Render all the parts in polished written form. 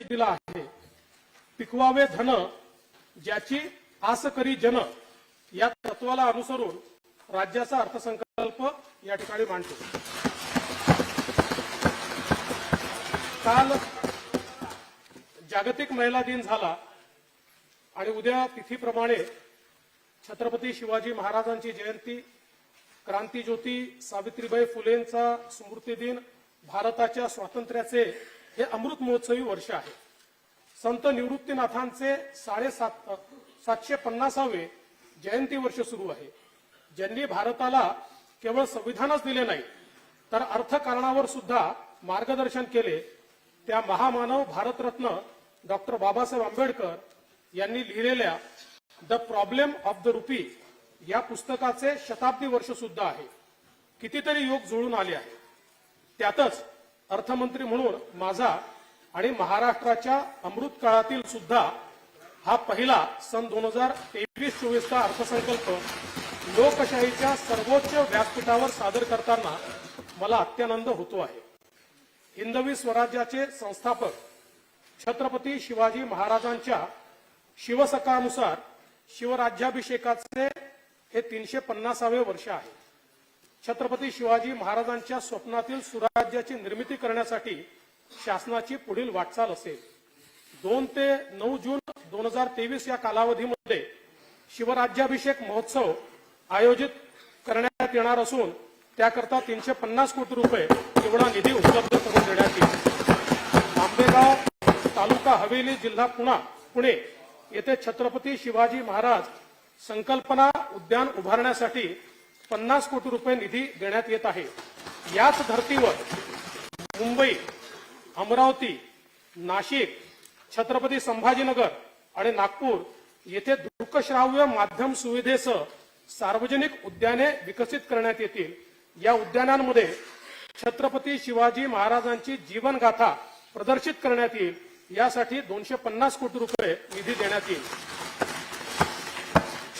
दिला आहे. पिकवावे धन ज्याची आस करी जन या तत्वाला अनुसरून राज्याचा अर्थसंकल्प या ठिकाणी मांडतो. काल जागतिक महिला दिन झाला आणि उद्या तिथीप्रमाणे छत्रपती शिवाजी महाराजांची जयंती, क्रांतीज्योती सावित्रीबाई फुलेंचा स्मृती दिन, भारताच्या स्वातंत्र्याचे हे अमृत महोत्सवी वर्ष आहे. संत निवृत्तीनाथांचे 750वे जयंती वर्ष सुरू आहे. ज्यांनी भारताला केवळ संविधानच दिले नाही तर अर्थकारणावर सुद्धा मार्गदर्शन केले त्या महामानव भारतरत्न डॉक्टर बाबासाहेब आंबेडकर यांनी लिहिलेल्या the problem of the rupee या पुस्तकाचे शताब्दी वर्ष सुद्धा आहे. कितीतरी योग जुळून आले आहे. त्यातच अर्थमंत्री म्हणून माझा आणि महाराष्ट्राच्या अमृत काळातील सुद्धा हा पहिला सन 2023-24चा अर्थसंकल्प लोकशाहीच्या सर्वोच्च व्यासपीठावर सादर करताना मला अत्यानंद होतो आहे. हिंदवी स्वराज्याचे संस्थापक छत्रपती शिवाजी महाराजांच्या शिवसकानुसार शिवराज्याभिषेकाचे हे 350वे वर्ष आहे. छत्रपती शिवाजी महाराजांच्या स्वप्नातील सुराज्याची निर्मिती करण्यासाठी शासनाची पुढील वाटचाल असेल. 2 ते 9 जून 2023 या कालावधीमध्ये शिवराज्याभिषेक महोत्सव आयोजित करण्यात येणार असून त्याकरता 350 कोटी रुपये एवढा निधी उपलब्ध करून देण्यात येईल. आंबेगाव तालुका हवेली जिल्हा पुणे येथे छत्रपती शिवाजी महाराज संकल्पना उद्यान उभारण्यासाठी 50 कोटी रुपये निधी देण्यात येत आहे. याच धर्तीवर मुंबई, अमरावती, नाशिक, छत्रपती संभाजीनगर आणि नागपूर येथे दृकश्राव्य माध्यम सुविधेसह सार्वजनिक उद्याने विकसित करण्यात येतील. या उद्यानांमध्ये छत्रपती शिवाजी महाराजांची जीवनगाथा प्रदर्शित करण्यात येईल. यासाठी 250 कोटी रुपये निधी देण्यात येईल.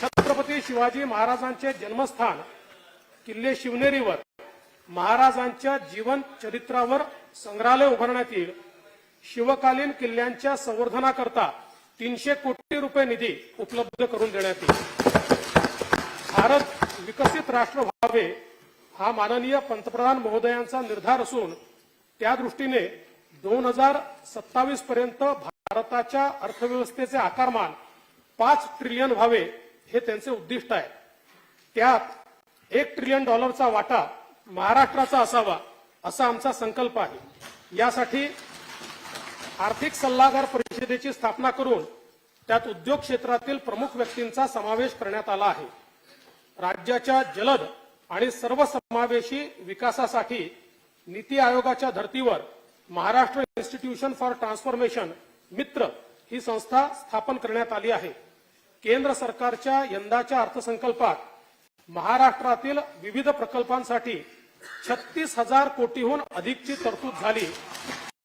छत्रपती शिवाजी महाराजांचे जन्मस्थान किल्ले शिवनेरीवर महाराजांच्या जीवन चरित्रावर संग्रहालय उभारण्यात येईल. शिवकालीन किल्ल्यांच्या संवर्धनाकरता 300 कोटी रुपये निधी उपलब्ध करून देण्यात येईल. भारत विकसित राष्ट्र व्हावे हा माननीय पंतप्रधान महोदयांचा निर्धार असून त्या दृष्टीने 2027 पर्यंत भारताच्या अर्थव्यवस्थेचे आकारमान 5 ट्रिलियन व्हावे हे त्यांचे उद्दिष्ट आहे. त्यात $1 ट्रिलियन वाटा महाराष्ट्राचा असावा असा आमचा संकल्प आहे. यासाठी आर्थिक सल्लागार परिषदेची स्थापना करून त्यात उद्योग क्षेत्रातील प्रमुख व्यक्तींचा समावेश करण्यात आला आहे. राज्याच्या जलद आणि सर्वसमावेशी विकासासाठी नीती आयोगाच्या धर्तीवर महाराष्ट्र इन्स्टिट्यूशन फॉर ट्रान्सफॉर्मेशन मित्र ही संस्था स्थापन करण्यात आली आहे. केंद्र सरकारच्या यंदाच्या अर्थसंकल्पात महाराष्ट्रातील विविध प्रकल्पांसाठी 36,000 कोटीहून अधिकची तरतूद झाली.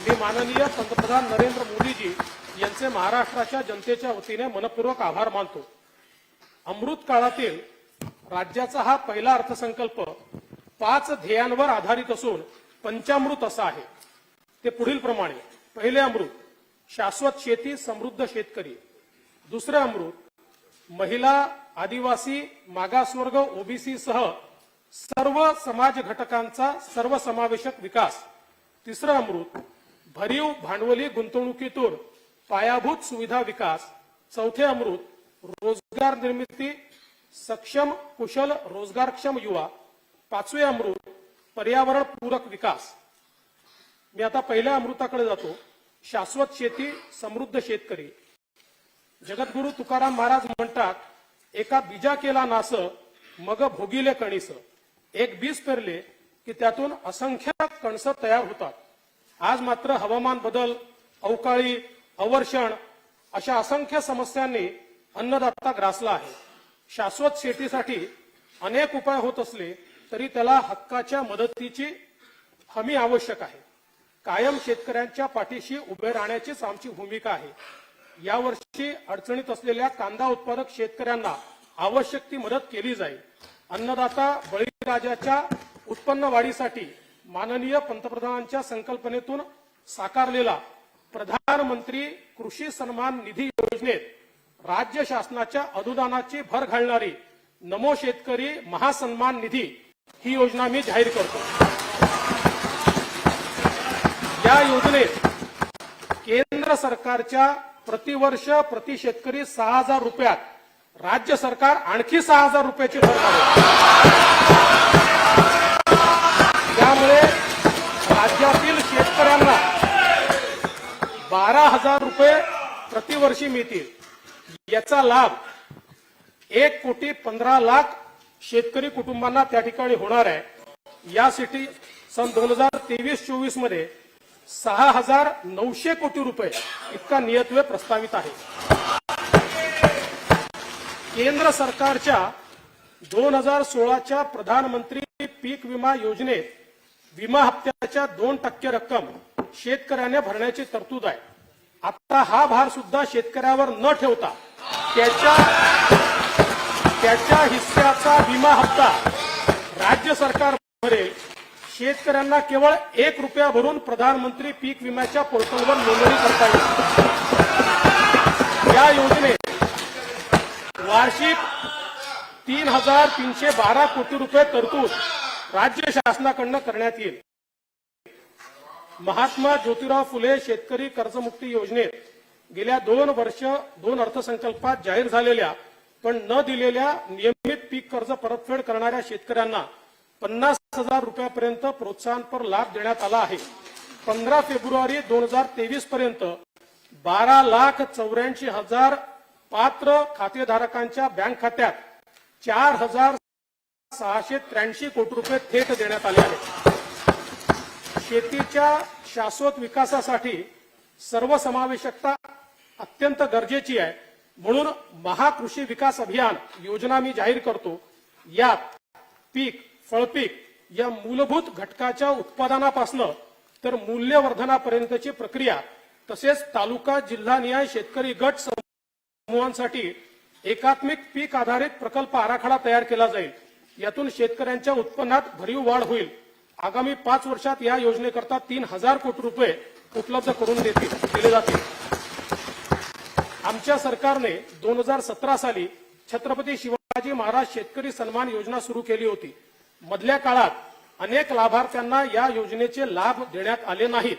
मी माननीय पंतप्रधान नरेंद्र मोदीजी यांचे महाराष्ट्राच्या जनतेच्या वतीने मनपूर्वक आभार मानतो. अमृत काळातील राज्याचा हा पहिला अर्थसंकल्प 5 ध्येयांवर आधारित असून पंचामृत असा आहे. ते पुढील प्रमाणे: पहिले अमृत शाश्वत शेती, समृद्ध शेतकरी. दुसरे अमृत महिला, आदिवासी, मागासवर्ग, ओबीसी सह सर्व समाज घटकांचा सर्वसमावेशक विकास. तिसरे अमृत भरीव भांडवली गुंतवणुकीतून पायाभूत सुविधा विकास. चौथे अमृत रोजगार निर्मिती, सक्षम कुशल रोजगारक्षम युवा. पाचवे अमृत पर्यावरण पूरक विकास. मी आता पहिल्या अमृताकडे जातो. शाश्वत शेती, समृद्ध शेतकरी. जगद्गुरु तुकाराम महाराज म्हणतात, एका बीजा केला नास, मग भोगिले कणीस. एक बीज पेरले की त्यातून असंख्य कणस तयार होतात. आज मात्र हवामान बदल, अवकाळी, अवर्षण अशा असंख्य समस्यांनी अन्नदाता ग्रासला आहे. शाश्वत शेतीसाठी अनेक उपाय होत असले तरी त्याला हक्काच्या मदतीची हमी आवश्यक आहे. कायम शेतकऱ्यांच्या पाठीशी उभे राहण्याचीच आमची भूमिका आहे. यावर्षी अडचणीत असलेल्या कांदा उत्पादक शेतकऱ्यांना आवश्यक ती मदत केली जाईल. अन्नदाता बळीराजाच्या उत्पन्न वाढीसाठी माननीय पंतप्रधानांच्या संकल्पनेतून साकारलेला प्रधानमंत्री कृषी सन्मान निधी योजनेत राज्य शासनाच्या अनुदानाची भर घालणारी नमो शेतकरी महासन्मान निधी ही योजना मी जाहीर करतो। या योजनेत केंद्र सरकारच्या प्रतिवर्ष प्रति शेतकरी 6,000 रुपयात राज्य सरकार आणखी 6,000 रुपयाची भर घालेल। त्यामुळे राज्यातील शेतकऱ्यांना 12,000 रुपये प्रतिवर्षी मिळतील। याचा लाभ 1,15,00,000 शेतकरी कुटुंबांना त्या ठिकाणी होणार आहे। यासाठी सन 2023-24 मध्ये 6,900 कोटी रुपये इतका नियतव्यय प्रस्तावित आहे। केंद्र सरकारच्या 2016च्या प्रधानमंत्री पीक विमा योजनेत विमा हप्त्याच्या 2% रक्कम शेतकऱ्याने भरण्याची तरतूद आहे। आता हा भार सुद्धा शेतकऱ्यावर न ठेवता त्याच्या हिस्स्याचा विमा हप्ता राज्य सरकार भरेल। शेतकऱ्यांना केवळ 1 रुपया भरून प्रधानमंत्री पीक विम्याच्या पोर्टलवर नोंदणी करता येईल। या योजनेत वार्षिक 3,312 कोटी रुपये तरतूद राज्य शासनाकडून करण्यात येईल। महात्मा ज्योतिराव फुले शेतकरी कर्जमुक्ती योजनेत गेल्या 2 अर्थसंकल्पात जाहीर झालेल्या पण न दिलेल्या नियमित पीक कर्ज परतफेड करणाऱ्या शेतकऱ्यांना 50,000 रुपयापर्यंत प्रोत्साहनपर लाभ देण्यात आला आहे। 15 फेब्रुवारी 2023 पर्यंत 12,84,000 पात्र खातेधारकांच्या बँक खात्यात 4,683 कोटी रुपये थेट देण्यात आले आहेत। शेतीच्या शाश्वत विकासासाठी सर्वसमावेशकता अत्यंत गरजेची आहे, म्हणून महाकृषी विकास अभियान योजना मी जाहीर करतो। यात पीक फळपीक या मूलभूत घटकाच्या उत्पादनापासून तर मूल्यवर्धनापर्यंतची प्रक्रिया तसेच तालुका जिल्हानिहाय शेतकरी गट समूहांसाठी एकात्मिक पीक आधारित प्रकल्प आराखडा तयार केला जाईल। यातून शेतकऱ्यांच्या उत्पन्नात भरीव वाढ होईल। आगामी 5 वर्षात या योजनेकरता 3,000 कोटी रुपये उपलब्ध करून दिले जातील। आमच्या सरकारने 2017 साली छत्रपती शिवाजी महाराज शेतकरी सन्मान योजना सुरू केली होती। मधल्या काळात अनेक लाभार्थ्यांना या योजनेचे लाभ देण्यात आले नाहीत।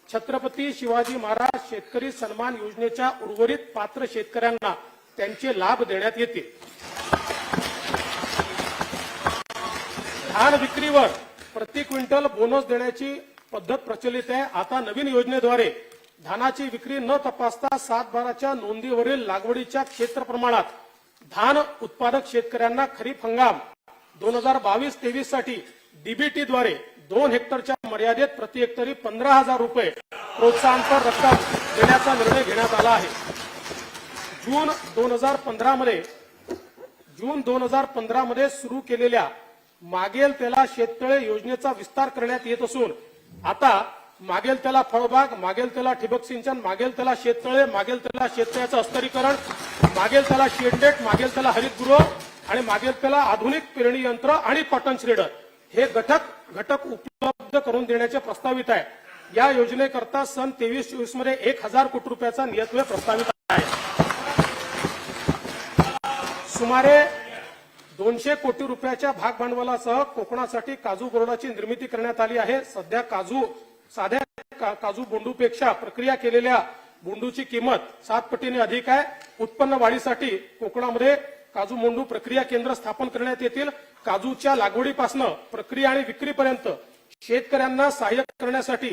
छत्रपती शिवाजी महाराज शेतकरी सन्मान योजनेच्या उर्वरित पात्र शेतकऱ्यांना त्यांचे लाभ देण्यात येतील। धान विक्रीवर प्रति क्विंटल बोनस देण्याची पद्धत प्रचलित आहे। आता नवीन योजनेद्वारे धानाची विक्री न तपासता 7/12च्या नोंदीवरील लागवडीच्या क्षेत्र प्रमाणात धान उत्पादक शेतकऱ्यांना खरीप हंगाम 2022-23 साठी डीबीटीद्वारे 2 हेक्टरच्या मर्यादेत प्रति हेक्टरी 15,000 रुपये प्रोत्साहनपर रक्कम देण्याचा निर्णय घेण्यात आला आहे। जून 2015 मध्ये सुरू केलेल्या मागेल त्याला शेततळे योजनेचा विस्तार करण्यात येत असून आता मागेल त्याला फळबाग, मागेल त्याला ठिबक सिंचन, मागेल त्याला शेततळे, मागेल त्याला शेततळ्याचं अस्तरीकरण, मागेल त्याला शेडनेट, मागेल त्याला हरितगृह आणि मागेल त्याला आधुनिक पेरणी यंत्र आणि कॉटन श्रेडर हे घटक उपलब्ध करून देण्याचे प्रस्तावित आहे। या योजनेकरता सन 23-24 मध्ये 1,000 कोटी रुपयाचा नियतव्यय प्रस्तावित आहे। सुमारे 200 कोटी रुपयाच्या भागभांडवलासह कोकणासाठी काजू बोर्डाची निर्मिती करण्यात आली आहे। सध्या साध्या काजू बोंडूपेक्षा प्रक्रिया केलेल्या बोंडूची किंमत 7 पटीने अधिक आहे। उत्पन्न वाढीसाठी कोकणामध्ये काजू बोंडू प्रक्रिया केंद्र स्थापन करण्यात येतील। काजूच्या लागवडीपासून प्रक्रिया आणि विक्रीपर्यंत शेतकऱ्यांना सहाय्य करण्यासाठी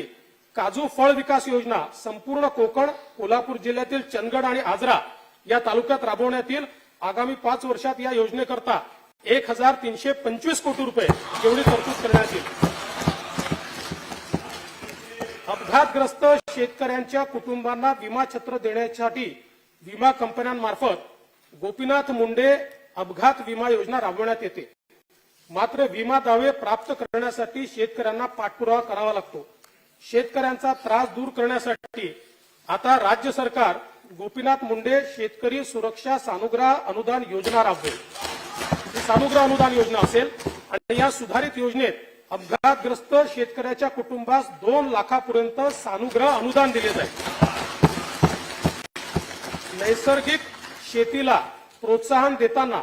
काजू फळ विकास योजना संपूर्ण कोकण, कोल्हापूर जिल्ह्यातील चंदगड आणि आजरा या तालुक्यात राबवण्यात येईल। आगामी 5 वर्षात या योजनेकरता 1,325 कोटी रुपये एवढी तरतूद करण्यात येईल। अपघातग्रस्त शेतकऱ्यांच्या कुटुंबांना विमा छत्र देण्यासाठी विमा कंपन्यांमार्फत गोपीनाथ मुंडे अपघात विमा योजना राबवण्यात येते। मात्र विमा दावे प्राप्त करण्यासाठी शेतकऱ्यांना पाठपुरावा करावा लागतो। शेतकऱ्यांचा त्रास दूर करण्यासाठी आता राज्य सरकार गोपीनाथ मुंडे शेतकरी सुरक्षा सानुग्रह अनुदान योजना राबवेल। ही सानुग्रह अनुदान योजना असेल आणि या सुधारित योजनेत अपघातग्रस्त शेतकऱ्याच्या कुटुंबास 2 लाखापर्यंत सानुग्रह अनुदान दिले जाईल। नैसर्गिक शेतीला प्रोत्साहन देताना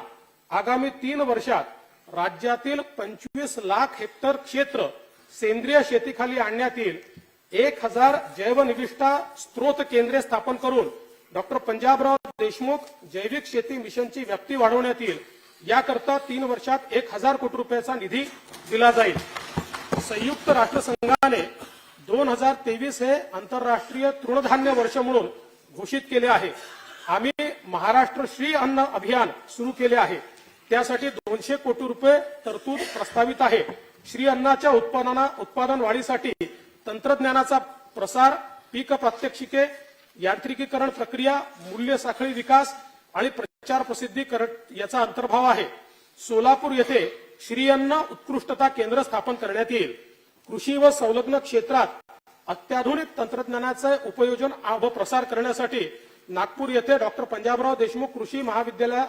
आगामी 3 वर्षात राज्यातील 25 लाख हेक्टर क्षेत्र सेंद्रिय शेतीखाली आणण्यात येईल. 1000 जैवनिविष्ठा स्त्रोत केंद्रे स्थापन करून डॉक्टर पंजाबराव देशमुख जैविक शेती मिशनची व्याप्ती वाढवण्यात येईल. याकरता 3 वर्षात 1000 कोटी रुपयाचा निधी दिला जाईल. संयुक्त राष्ट्रसंघाने 2023 हे आंतरराष्ट्रीय तृणधान्य वर्ष म्हणून घोषित केले आहे. आम्ही महाराष्ट्र श्री अन्न अभियान सुरू केले आहे. त्यासाठी 200 कोटी रुपये तरतूद प्रस्तावित आहे. श्री अन्नाच्या उत्पादन वाढीसाठी तंत्रज्ञानाचा प्रसार, पीक प्रात्यक्षिके, यांत्रिकीकरण प्रक्रिया, मूल्य साखळी विकास आणि प्रचार प्रसिद्धीकरण याचा अंतर्भाव आहे. सोलापूर येथे श्री अन्न उत्कृष्टता केंद्र स्थापन करण्यात येईल. कृषी व संलग्न क्षेत्रात अत्याधुनिक तंत्रज्ञानाचे उपयोजन व प्रसार करण्यासाठी नागपूर येथे डॉक्टर पंजाबराव देशमुख कृषी महाविद्यालय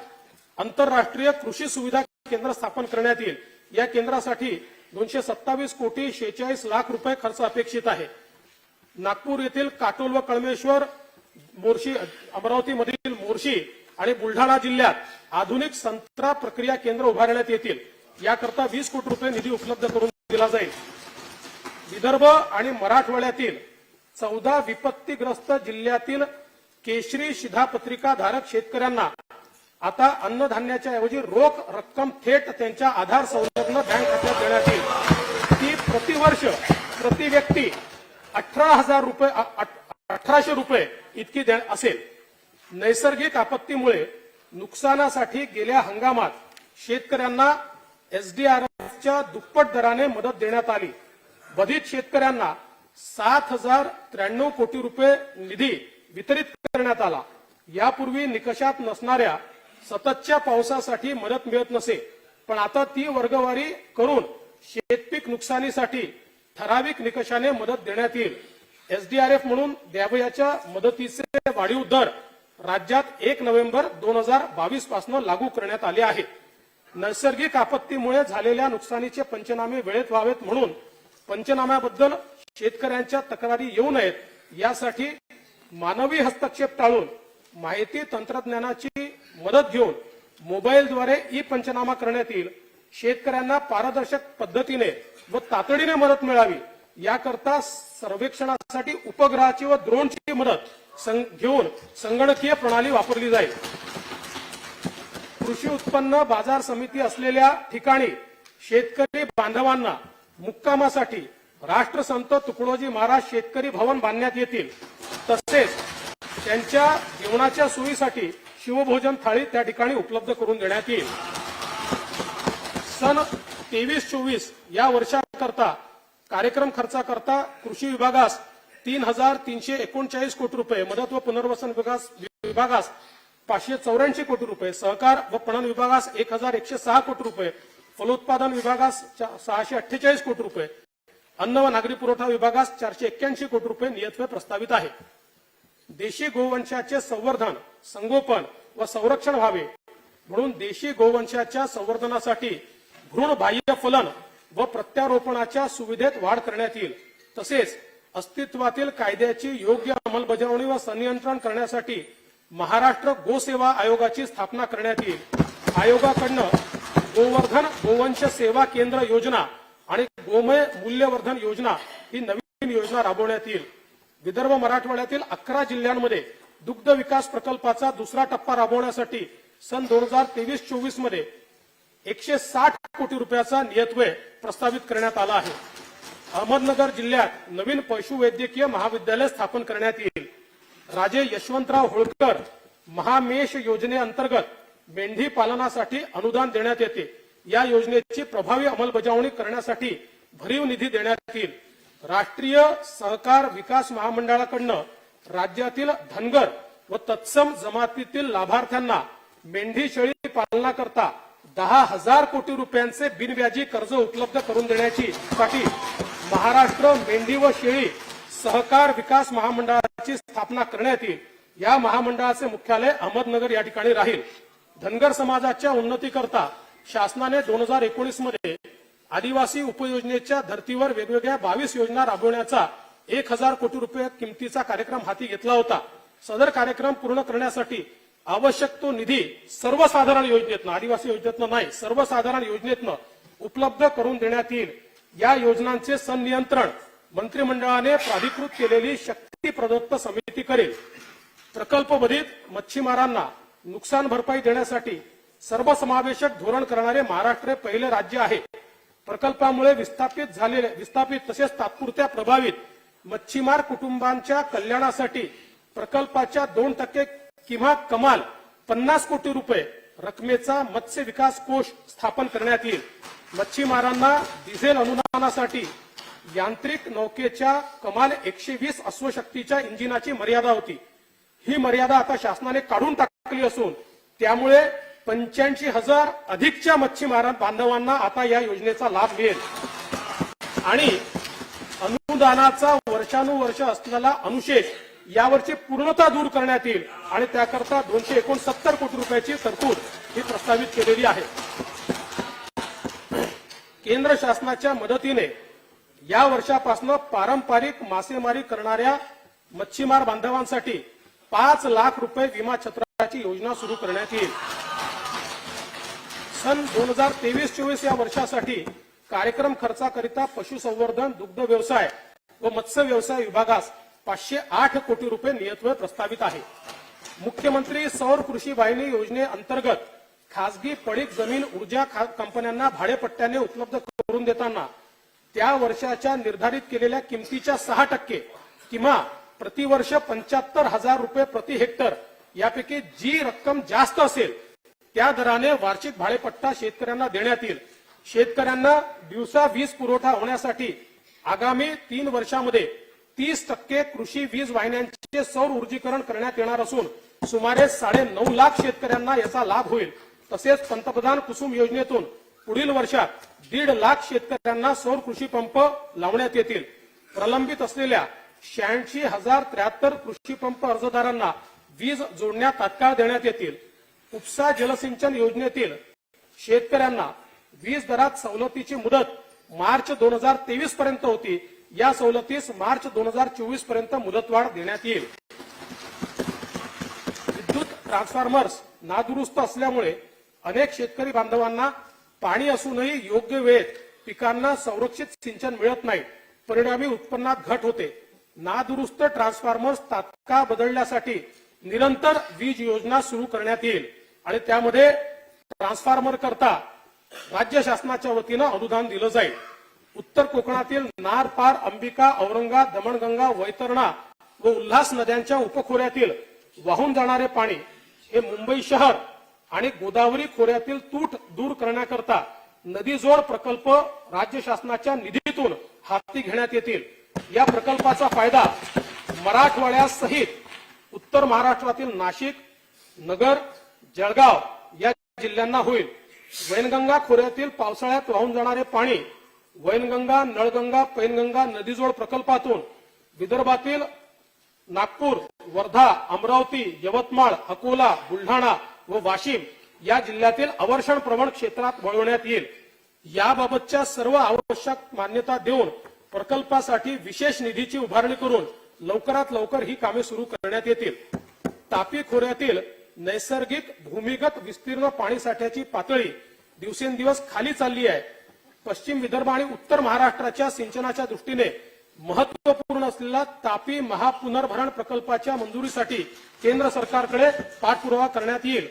आंतरराष्ट्रीय कृषी सुविधा केंद्र स्थापन करण्यात येईल. या केंद्रासाठी 227 कोटी 46 लाख रुपये खर्च अपेक्षित आहे. नागपूर येथील काटोल व कळमेश्वर, मोर्शी, अमरावतीमधील मोर्शी आणि बुलढाणा जिल्ह्यात आधुनिक संत्रा प्रक्रिया केंद्र उभारण्यात येतील. याकरता 20 कोटी रुपये निधी उपलब्ध करून दिला जाईल. विदर्भ आणि मराठवाड्यातील 14 विपत्तीग्रस्त जिल्ह्यातील केशरी शिधापत्रिका धारक शेतकऱ्यांना आता अन्नधान्याच्या ऐवजी रोख रक्कम थेट त्यांच्या आधार संलग्न बँक खात्यात देण्यात येईल. ती प्रतिवर्ष प्रति व्यक्ती 1800 रुपये इतकी असेल. नैसर्गिक आपत्तीमुळे नुकसानासाठी गेल्या हंगामात शेतकऱ्यांना एसडीआरएफच्या दुप्पट दराने मदत देण्यात आली. बाधित शेतकऱ्यांना 7093 कोटी रुपये निधी वितरित करण्यात आला. यापूर्वी निकषात नसणाऱ्या सततच्या पावसासाठी मदत मिळत नसे, पण आता ती वर्गवारी करून शेतपीक नुकसानीसाठी ठराविक निकषाने मदत देण्यात येईल. एसडीआरएफ म्हणून द्यावयाच्या मदतीचे वाढीव दर राज्यात 1 नोव्हेंबर 2022 पासून लागू करण्यात आले आहे. नैसर्गिक आपत्तीमुळे झालेल्या नुकसानीचे पंचनामे वेळेत व्हावेत म्हणून पंचनाम्याबद्दल शेतकऱ्यांच्या तक्रारी येऊ नयेत यासाठी मानवी हस्तक्षेप टाळून माहिती तंत्रज्ञानाची मदत घेऊन मोबाईलद्वारे ई पंचनामा करण्यात येईल. शेतकऱ्यांना पारदर्शक पद्धतीने व तातडीने मदत मिळावी याकरता सर्वेक्षणासाठी उपग्रहाची व ड्रोनची मदत घेऊन संगणकीय प्रणाली वापरली जाईल. कृषी उत्पन्न बाजार समिती असलेल्या ठिकाणी शेतकरी बांधवांना मुक्कामासाठी राष्ट्रसंत तुकडोजी महाराज शेतकरी भवन बांधण्यात येतील. तसेच त्यांच्या जेवणाच्या सोयीसाठी शिवभोजन थाळी त्या ठिकाणी उपलब्ध करून देण्यात येईल. सन 23-24 या वर्षाकरता कार्यक्रम खर्चाकरता कृषी विभागास 3339 कोटी रुपये, मदत व पुनर्वसन विभागास 584 कोटी रुपये, सहकार व पणन विभागास 1106 कोटी रुपये, फलोत्पादन विभागास 648 कोटी रुपये, अन्न व नागरी पुरवठा विभागास 481 कोटी रुपये नियतव्यय प्रस्तावित आहे. देशी गोवंशाचे संवर्धन, संगोपन व संरक्षण व्हावे म्हणून देशी गोवंशाच्या संवर्धनासाठी भ्रूण बाह्य फलन व प्रत्यारोपणाच्या सुविधेत वाढ करण्यात येईल. तसेच अस्तित्वातील कायद्याची योग्य अंमलबजावणी व संनियंत्रण करण्यासाठी महाराष्ट्र गोसेवा आयोगाची स्थापना करण्यात येईल. आयोगाकडून गोवर्धन गोवंश सेवा केंद्र योजना आणि गोमय मूल्यवर्धन योजना ही नवीन योजना राबवण्यात येईल. विदर्भ मराठवाड्यातील 11 जिल्ह्यांमध्ये दुग्ध विकास प्रकल्पाचा दुसरा टप्पा राबवण्यासाठी सन 2023-24 मध्ये 160 कोटी रुपयाचा नियतव्यय प्रस्तावित करण्यात आला आहे. अहमदनगर जिल्ह्यात नवीन पशुवैद्यकीय महाविद्यालय स्थापन करण्यात येईल. राजे यशवंतराव होळकर महामेष योजनेअंतर्गत मेंढी पालनासाठी अनुदान देण्यात येते. या योजनेची प्रभावी अंमलबजावणी करण्यासाठी भरीव निधी देण्यात येईल. राष्ट्रीय सहकार विकास महामंडळाकडून राज्यातील धनगर व तत्सम जमातीतील लाभार्थ्यांना मेंढी शेळी पालनाकरता 10,000 कोटी रुपयांचे बिनव्याजी कर्ज उपलब्ध करून देण्याची साठी महाराष्ट्र मेंढी व शेळी सहकार विकास महामंडळाची स्थापना करण्यात येईल. या महामंडळाचे मुख्यालय अहमदनगर या ठिकाणी राहील. धनगर समाजाच्या उन्नतीकरता शासनाने 2019 मध्ये आदिवासी उपयोजनेच्या धर्तीवर वेगवेगळ्या 22 योजना राबवण्याचा 1,000 कोटी रुपये किमतीचा कार्यक्रम हाती घेतला होता. सदर कार्यक्रम पूर्ण करण्यासाठी आवश्यक तो निधी सर्वसाधारण योजनेतनं, आदिवासी योजनेतनं नाही, सर्वसाधारण योजनेतनं उपलब्ध करून देण्यात येईल। या योजनांचे संनियंत्रण मंत्रिमंडळाने प्राधिकृत केलेली शक्ती प्रदत्त समिती करेल। प्रकल्पबाधित मच्छीमारांना नुकसान भरपाई देण्यासाठी सर्वसमावेशक धोरण करणारे महाराष्ट्र हे पहिले राज्य आहे। प्रकल्पामुळे विस्थापित तसेच तात्पुरत्या प्रभावित मच्छीमार कुटुंबांच्या कल्याणासाठी प्रकल्पाच्या 2% किंवा कमाल 50 कोटी रुपये रकमेचा मत्स्य विकास कोष स्थापन करण्यात येईल। मच्छीमारांना डिझेल अनुदानासाठी यांत्रिक नौकेच्या कमाल 120 अश्वशक्तीच्या इंजिनाची मर्यादा होती। ही मर्यादा आता शासनाने काढून टाकली असून त्यामुळे 85,000 अधिकच्या मच्छीमार बांधवांना आता या योजनेचा लाभ मिळेल आणि अनुदानाचा वर्षानुवर्ष असलेला अनुशेष यावरची पूर्णता दूर करण्यात येईल आणि त्याकरता 269 कोटी रुपयाची तरतूद ही प्रस्तावित केलेली आहे। केंद्र शासनाच्या मदतीने या वर्षापासून पारंपरिक मासेमारी करणाऱ्या मच्छीमार बांधवांसाठी 5 लाख रुपये विमा छत्राची योजना सुरू करण्यात येईल। सन 2023-24 या वर्षासाठी कार्यक्रम खर्चाकरिता पशुसंवर्धन, दुग्ध व्यवसाय व मत्स्य व्यवसाय विभागास 508 कोटी रुपये नियतव्यय प्रस्तावित आहे। मुख्यमंत्री सौर कृषी वाहिनी योजनेअंतर्गत खासगी पडीक जमीन ऊर्जा कंपन्यांना भाडेपट्ट्याने उपलब्ध करून देताना त्या वर्षाच्या निर्धारित केलेल्या किमतीच्या 6% किंवा प्रतिवर्ष 75,000 रुपये प्रति हेक्टर यापैकी जी रक्कम जास्त असेल त्या दराने वार्षिक भाडेपट्टा शेतकऱ्यांना देण्यात येईल। शेतकऱ्यांना दिवसा वीज पुरवठा होण्यासाठी आगामी 3 वर्षांमध्ये 30% कृषी वीज वाहिन्यांचे सौर ऊर्जीकरण करण्यात येणार असून सुमारे 9.5 लाख शेतकऱ्यांना याचा लाभ होईल। तसेच पंतप्रधान कुसुम योजनेतून पुढील वर्षात 1.5 लाख शेतकऱ्यांना सौर कृषी पंप लावण्यात येतील। प्रलंबित असलेल्या 86,073 कृषी पंप अर्जदारांना वीज जोडण्या तात्काळ देण्यात येतील। उपसा जलसिंचन योजनेतील शेतकऱ्यांना वीज दरात सवलतीची मुदत मार्च 2023 पर्यंत होती, या सवलतीस मार्च 2024 पर्यंत मुदतवाढ देण्यात येईल। विद्युत ट्रान्सफॉर्मर्स नादुरुस्त असल्यामुळे अनेक शेतकरी बांधवांना पाणी असूनही योग्य वेळेत पिकांना संरक्षित सिंचन मिळत नाही, परिणामी उत्पन्नात घट होते। नादुरुस्त ट्रान्सफॉर्मर्स तात्काळ बदलण्यासाठी निरंतर वीज योजना सुरू करण्यात येईल आणि त्यामध्ये ट्रान्सफॉर्मर करता राज्य शासनाच्या वतीनं अनुदान दिलं जाईल। उत्तर कोकणातील नार, पार, अंबिका, औरंगा, दमणगंगा, वैतरणा व उल्हास नद्यांच्या उपखोऱ्यातील वाहून जाणारे पाणी हे मुंबई शहर आणि गोदावरी खोऱ्यातील तूट दूर करण्याकरता नदीजोड प्रकल्प राज्य शासनाच्या निधीतून हाती घेण्यात येतील। या प्रकल्पाचा फायदा मराठवाड्यासहित उत्तर महाराष्ट्रातील नाशिक, नगर, जळगाव या जिल्ह्यांना होईल। वैनगंगा खोऱ्यातील पावसाळ्यात वाहून जाणारे पाणी वैनगंगा, नळगंगा, पैनगंगा नदीजोड प्रकल्पातून विदर्भातील नागपूर, वर्धा, अमरावती, यवतमाळ, अकोला, बुलढाणा व वाशिम या जिल्ह्यातील अवर्षण प्रवण क्षेत्रात वळवण्यात येईल। याबाबतच्या सर्व आवश्यक मान्यता देऊन प्रकल्पासाठी विशेष निधीची उभारणी करून लवकरात लवकर ही कामे सुरू करण्यात येतील। तापी खोऱ्यातील नैसर्गिक भूमिगत विस्तीर्ण पाणीसाठ्याची पातळी दिवसेंदिवस खाली चालली आहे। पश्चिम विदर्भ आणि उत्तर महाराष्ट्राच्या सिंचनाच्या दृष्टीने महत्वपूर्ण असलेल्या तापी महापुनर्भरण प्रकल्पाच्या मंजुरीसाठी केंद्र सरकारकडे पाठपुरावा करण्यात येईल।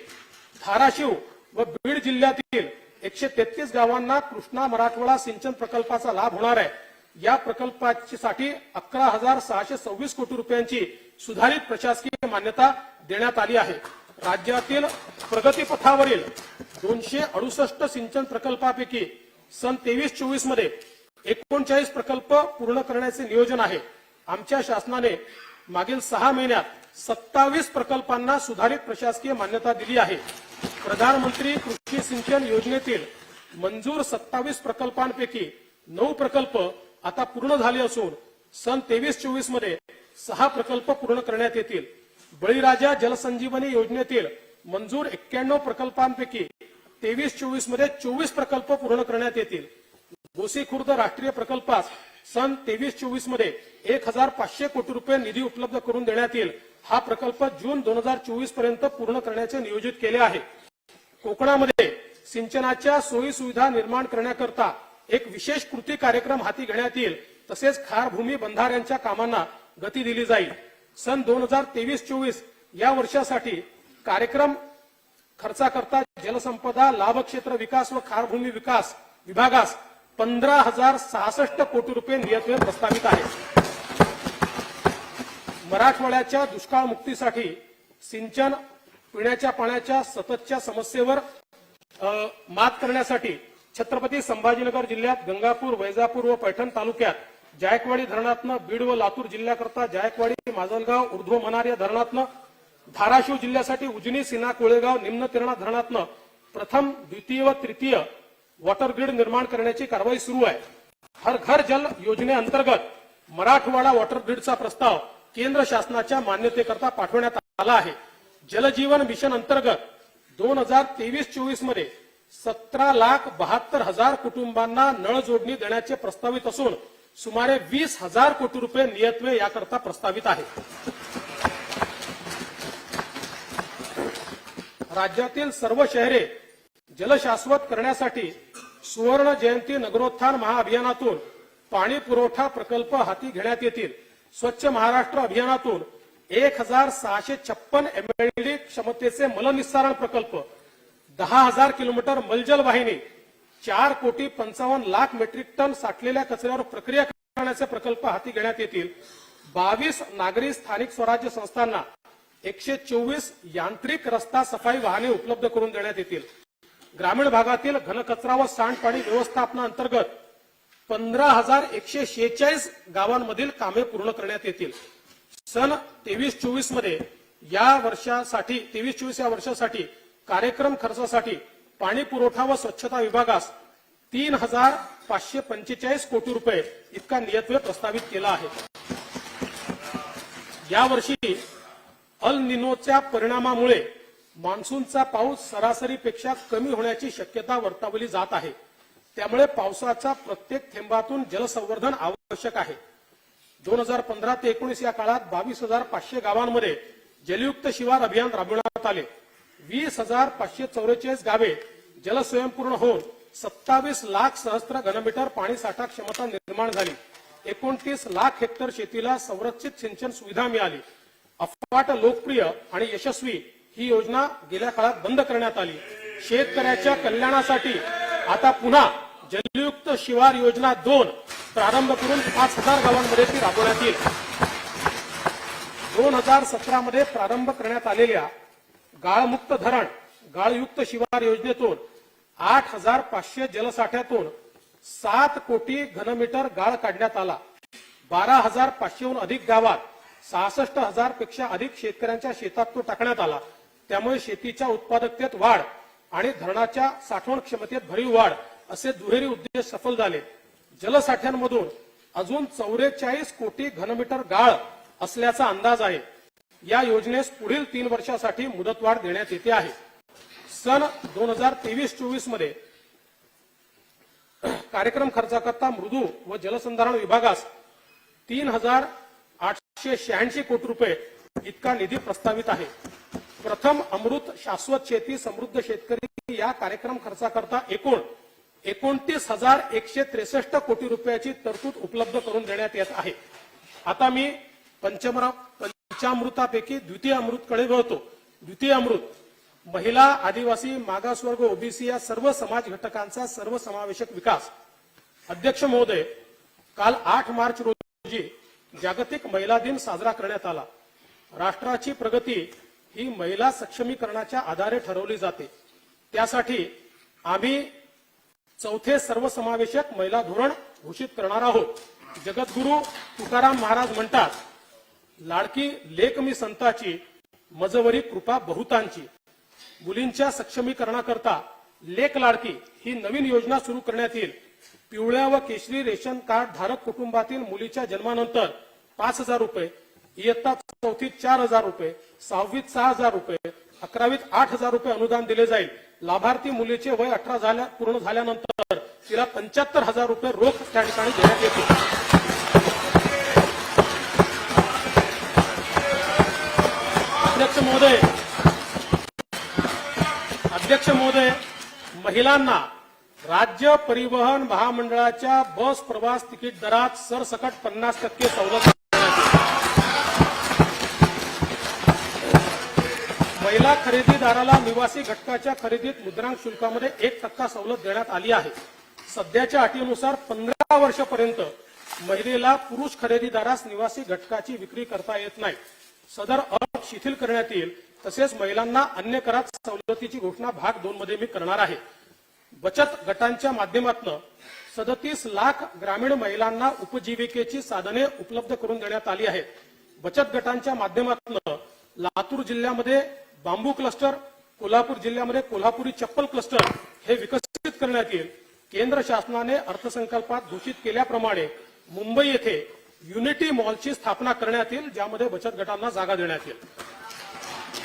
धाराशिव व बीड जिल्ह्यातील 133 गावांना कृष्णा मराठवाडा सिंचन प्रकल्पाचा लाभ होणार आहे। या प्रकल्पासाठी 11,626 कोटी रुपयांची सुधारित प्रशासकीय मान्यता देण्यात आली आहे। राज्यातील प्रगतीपथावरील 268 सिंचन प्रकल्पापैकी सन 23-24 मध्ये 39 प्रकल्प पूर्ण करण्याचे नियोजन आहे। आमच्या शासनाने मागील 6 महिन्यात 27 प्रकल्पांना सुधारित प्रशासकीय मान्यता दिली आहे। प्रधानमंत्री कृषी सिंचन योजनेतील मंजूर 27 प्रकल्पांपैकी 9 प्रकल्प आता पूर्ण झाले असून सन 23-24 मध्ये 6 प्रकल्प पूर्ण करण्यात येतील। बळीराजा जलसंजीवनी योजनेतील मंजूर 91 प्रकल्पांपैकी 23-24 मध्ये 24 प्रकल्प पूर्ण करण्यात येतील। गोसीखुर्द राष्ट्रीय प्रकल्पास सन 23-24 मध्ये 1500 कोटी रुपये निधी उपलब्ध करून देण्यात येईल। हा प्रकल्प जून 2024 पर्यंत पूर्ण करण्याचे नियोजित केले आहे। कोकणामध्ये सिंचनाच्या सोयी सुविधा निर्माण करण्याकरता एक विशेष कृती कार्यक्रम हाती घेण्यात येईल। तसेच खारभूमी बंधाऱ्यांच्या कामांना गती दिली जाईल। सन 2023-24 या वर्षासाठी कार्यक्रम खर्चाकरता जलसंपदा लाभक्षेत्र विकास व खारभूमी विकास विभागास 15,066 कोटी रुपये नियतव्यय प्रस्तावित आहे। मराठवाड्याच्या दुष्काळ मुक्तीसाठी सिंचन पिण्याच्या पाण्याच्या सततच्या समस्येवर मात करण्यासाठी छत्रपती संभाजीनगर जिल्ह्यात गंगापूर, वैजापूर व पैठण तालुक्यात जायकवाडी धरणातनं, बीड व लातूर जिल्ह्याकरता जायकवाडी, माजलगाव, ऊर्ध्व मनार या धरणातनं, धाराशिव जिल्ह्यासाठी उजनी, सीना, कोळेगाव, निम्न तेरणा धरणातनं प्रथम, द्वितीय व तृतीय वॉटर ग्रीड निर्माण करण्याची कारवाई सुरू आहे। हर घर जल योजनेअंतर्गत मराठवाडा वॉटर ग्रीडचा प्रस्ताव केंद्र शासनाच्या मान्यतेकरता पाठवण्यात आला आहे। जलजीवन मिशन अंतर्गत 2023-24 मध्ये 17,72,000 कुटुंबांना नळ जोडणी देण्याचे प्रस्तावित असून सुमारे 20,000 कोटी रुपये नियतव्यय याकरता प्रस्तावित आहे। राज्यातील सर्व शहरे जलशाश्वत करण्यासाठी सुवर्ण जयंती नगरोत्थान महाअभियानातून पाणी पुरवठा प्रकल्प हाती घेण्यात येतील। स्वच्छ महाराष्ट्र अभियानातून 1,656 MLD क्षमतेचे मलनिस्सारण प्रकल्प, 10,000 किलोमीटर मलजल वाहिनी, 4,55,00,000 मेट्रिक टन साठलेल्या कचऱ्यावर प्रक्रिया करण्याचे प्रकल्प हाती घेण्यात येतील। 22 नागरी स्थानिक स्वराज्य संस्थांना 124 यांत्रिक रस्ता सफाई वाहने उपलब्ध करून देण्यात येतील। ग्रामीण भागातील घनकचरा व सांडपाणी व्यवस्थापनाअंतर्गत 15,146 गावांमधील कामे पूर्ण करण्यात येतील। सन 23-24 मध्ये या वर्षासाठी कार्यक्रम खर्चासाठी पाणी पुरवठा व स्वच्छता विभागास 3,545 कोटी रुपये इतका नियतव्यय प्रस्तावित केला आहे। यावर्षी अल निनोच्या परिणामामुळे मान्सूनचा पाऊस सरासरीपेक्षा कमी होण्याची शक्यता वर्तवली जात आहे। त्यामुळे पावसाच्या प्रत्येक थेंबातून जलसंवर्धन आवश्यक आहे। 2015 ते 19 या काळात 22,500 गावांमध्ये जलयुक्त शिवार अभियान राबविण्यात आले। 20,544 गावे जलस्वयंपूर्ण होऊन 27 लाख सहस्त्र घनमीटर पाणी साठा क्षमता निर्माण झाली। 29 लाख हेक्टर शेतीला संरक्षित सिंचन सुविधा मिळाली। अफाट लोकप्रिय आणि यशस्वी ही योजना गेल्या काळात बंद करण्यात आली। शेतकऱ्याच्या कल्याणासाठी आता पुन्हा जलयुक्त शिवार योजना 2 प्रारंभ करून 5,000 गावांमध्ये ती राबवण्यात येईल। 2017 मध्ये प्रारंभ करण्यात आलेल्या गाळमुक्त धरण गाळयुक्त शिवार योजनेतून 8,500 जलसाठ्यातून 7 कोटी घनमीटर गाळ काढण्यात आला। 12,500 हून अधिक गावात 66,000 पेक्षा अधिक शेतकऱ्यांच्या शेतात तो टाकण्यात आला। त्यामुळे शेतीच्या उत्पादकतेत वाढ आणि धरणाच्या साठवण क्षमतेत भरीव वाढ असे दुहेरी उद्देश सफल झाले। जलसाठ्यांमधून अजून 44 कोटी घनमीटर गाळ असल्याचा अंदाज आहे। या योजनेस पुढील 3 वर्षासाठी मुदतवाढ देण्यात येते आहे। सन 2023-24 मध्ये कार्यक्रम खर्चाकरता मृदू व जलसंधारण विभागास 3,886 कोटी रुपये इतका निधी प्रस्तावित आहे। प्रथम अमृत शाश्वत शेती समृद्ध शेतकरी या कार्यक्रम खर्चाकरता एकूण 29,163 कोटी रुपयाची तरतूद उपलब्ध करून देण्यात येत आहे। आता मी पंचामृतापैकी द्वितीय अमृतकडे वळतो। द्वितीय अमृत महिला, आदिवासी, मागासवर्ग, ओबीसी या सर्व समाज घटकांचा सर्वसमावेशक विकास। अध्यक्ष महोदय, काल 8 मार्च रोजी जागतिक महिला दिन साजरा करण्यात आला। राष्ट्राची प्रगती ही महिला सक्षमीकरणाच्या आधारे ठरवली जाते। त्यासाठी आम्ही 4थे सर्वसमावेशक महिला धोरण घोषित करणार आहोत। जगद्गुरु तुकाराम महाराज म्हणतात, लाडकी लेक मी संताची, मजवरी कृपा बहुतांची। मुलींच्या सक्षमीकरणाकरता लेक लाडकी ही नवीन योजना सुरू करण्यात येईल। पिवळ्या व केशरी रेशन कार्ड धारक कुटुंबातील मुलीच्या जन्मानंतर 5,000 रुपये, इयत्ता 4थीत 4,000 रुपये, 6वीत 6,000 रुपये, 11वीत 8,000 रुपये अनुदान दिले जाईल। लाभार्थी मुलीचे वय 18 पूर्ण झाल्यानंतर तिला 75,000 रुपये रोख त्या ठिकाणी देण्यात येतील। महोदय, महिलांना राज्य परिवहन महामंडळाच्या बस प्रवास तिकीट दरात सरसकट 50% सवलत महिला खरेदीदाराला निवासी घटकाच्या खरेदीत मुद्रांक शुल्कामध्ये 1% सवलत देण्यात आली आहे. सध्याच्या अटीनुसार 15 वर्षापर्यंत महिलेला पुरुष खरेदीदारास निवासी घटकाची विक्री करता येत नाही. सदर अट शिथिल करण्यात येईल. तसेच महिलांना अन्य करात सवलतीची घोषणा भाग 2 मध्ये मी करणार आहे. बचत गटांच्या माध्यमातून 37 लाख ग्रामीण महिलांना उपजीविकेची साधने उपलब्ध करून देण्यात आली आहेत. बचत गटांच्या माध्यमातून लातूर जिल्ह्यामध्ये बांबू क्लस्टर, कोल्हापूर जिल्ह्यामध्ये कोल्हापुरी चप्पल क्लस्टर हे विकसित करण्यात येईल. केंद्र शासनाने अर्थसंकल्पात घोषित केल्याप्रमाणे मुंबई येथे युनिटी मॉलची स्थापना करण्यात येईल, ज्यामध्ये बचत गटांना जागा देण्यात येईल.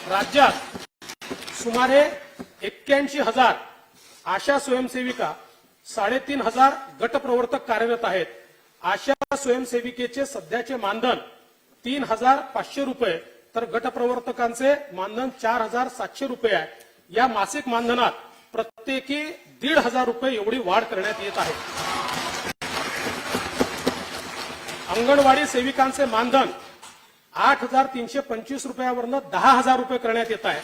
राज्यात सुमारे 81,000 आशा स्वयंसेविका, 3,500 गटप्रवर्तक कार्यरत आहेत. आशा स्वयंसेविकेचे सध्याचे मानधन 3,500 रुपये तर गटप्रवर्तकांचे मानधन 4,700 रुपये आहे. या मासिक मानधनात प्रत्येकी 1,500 रुपये एवढी वाढ करण्यात येत आहे. अंगणवाडी सेविकांचे मानधन 8,325 रुपयावरनं 10,000 रुपये करण्यात येत आहे.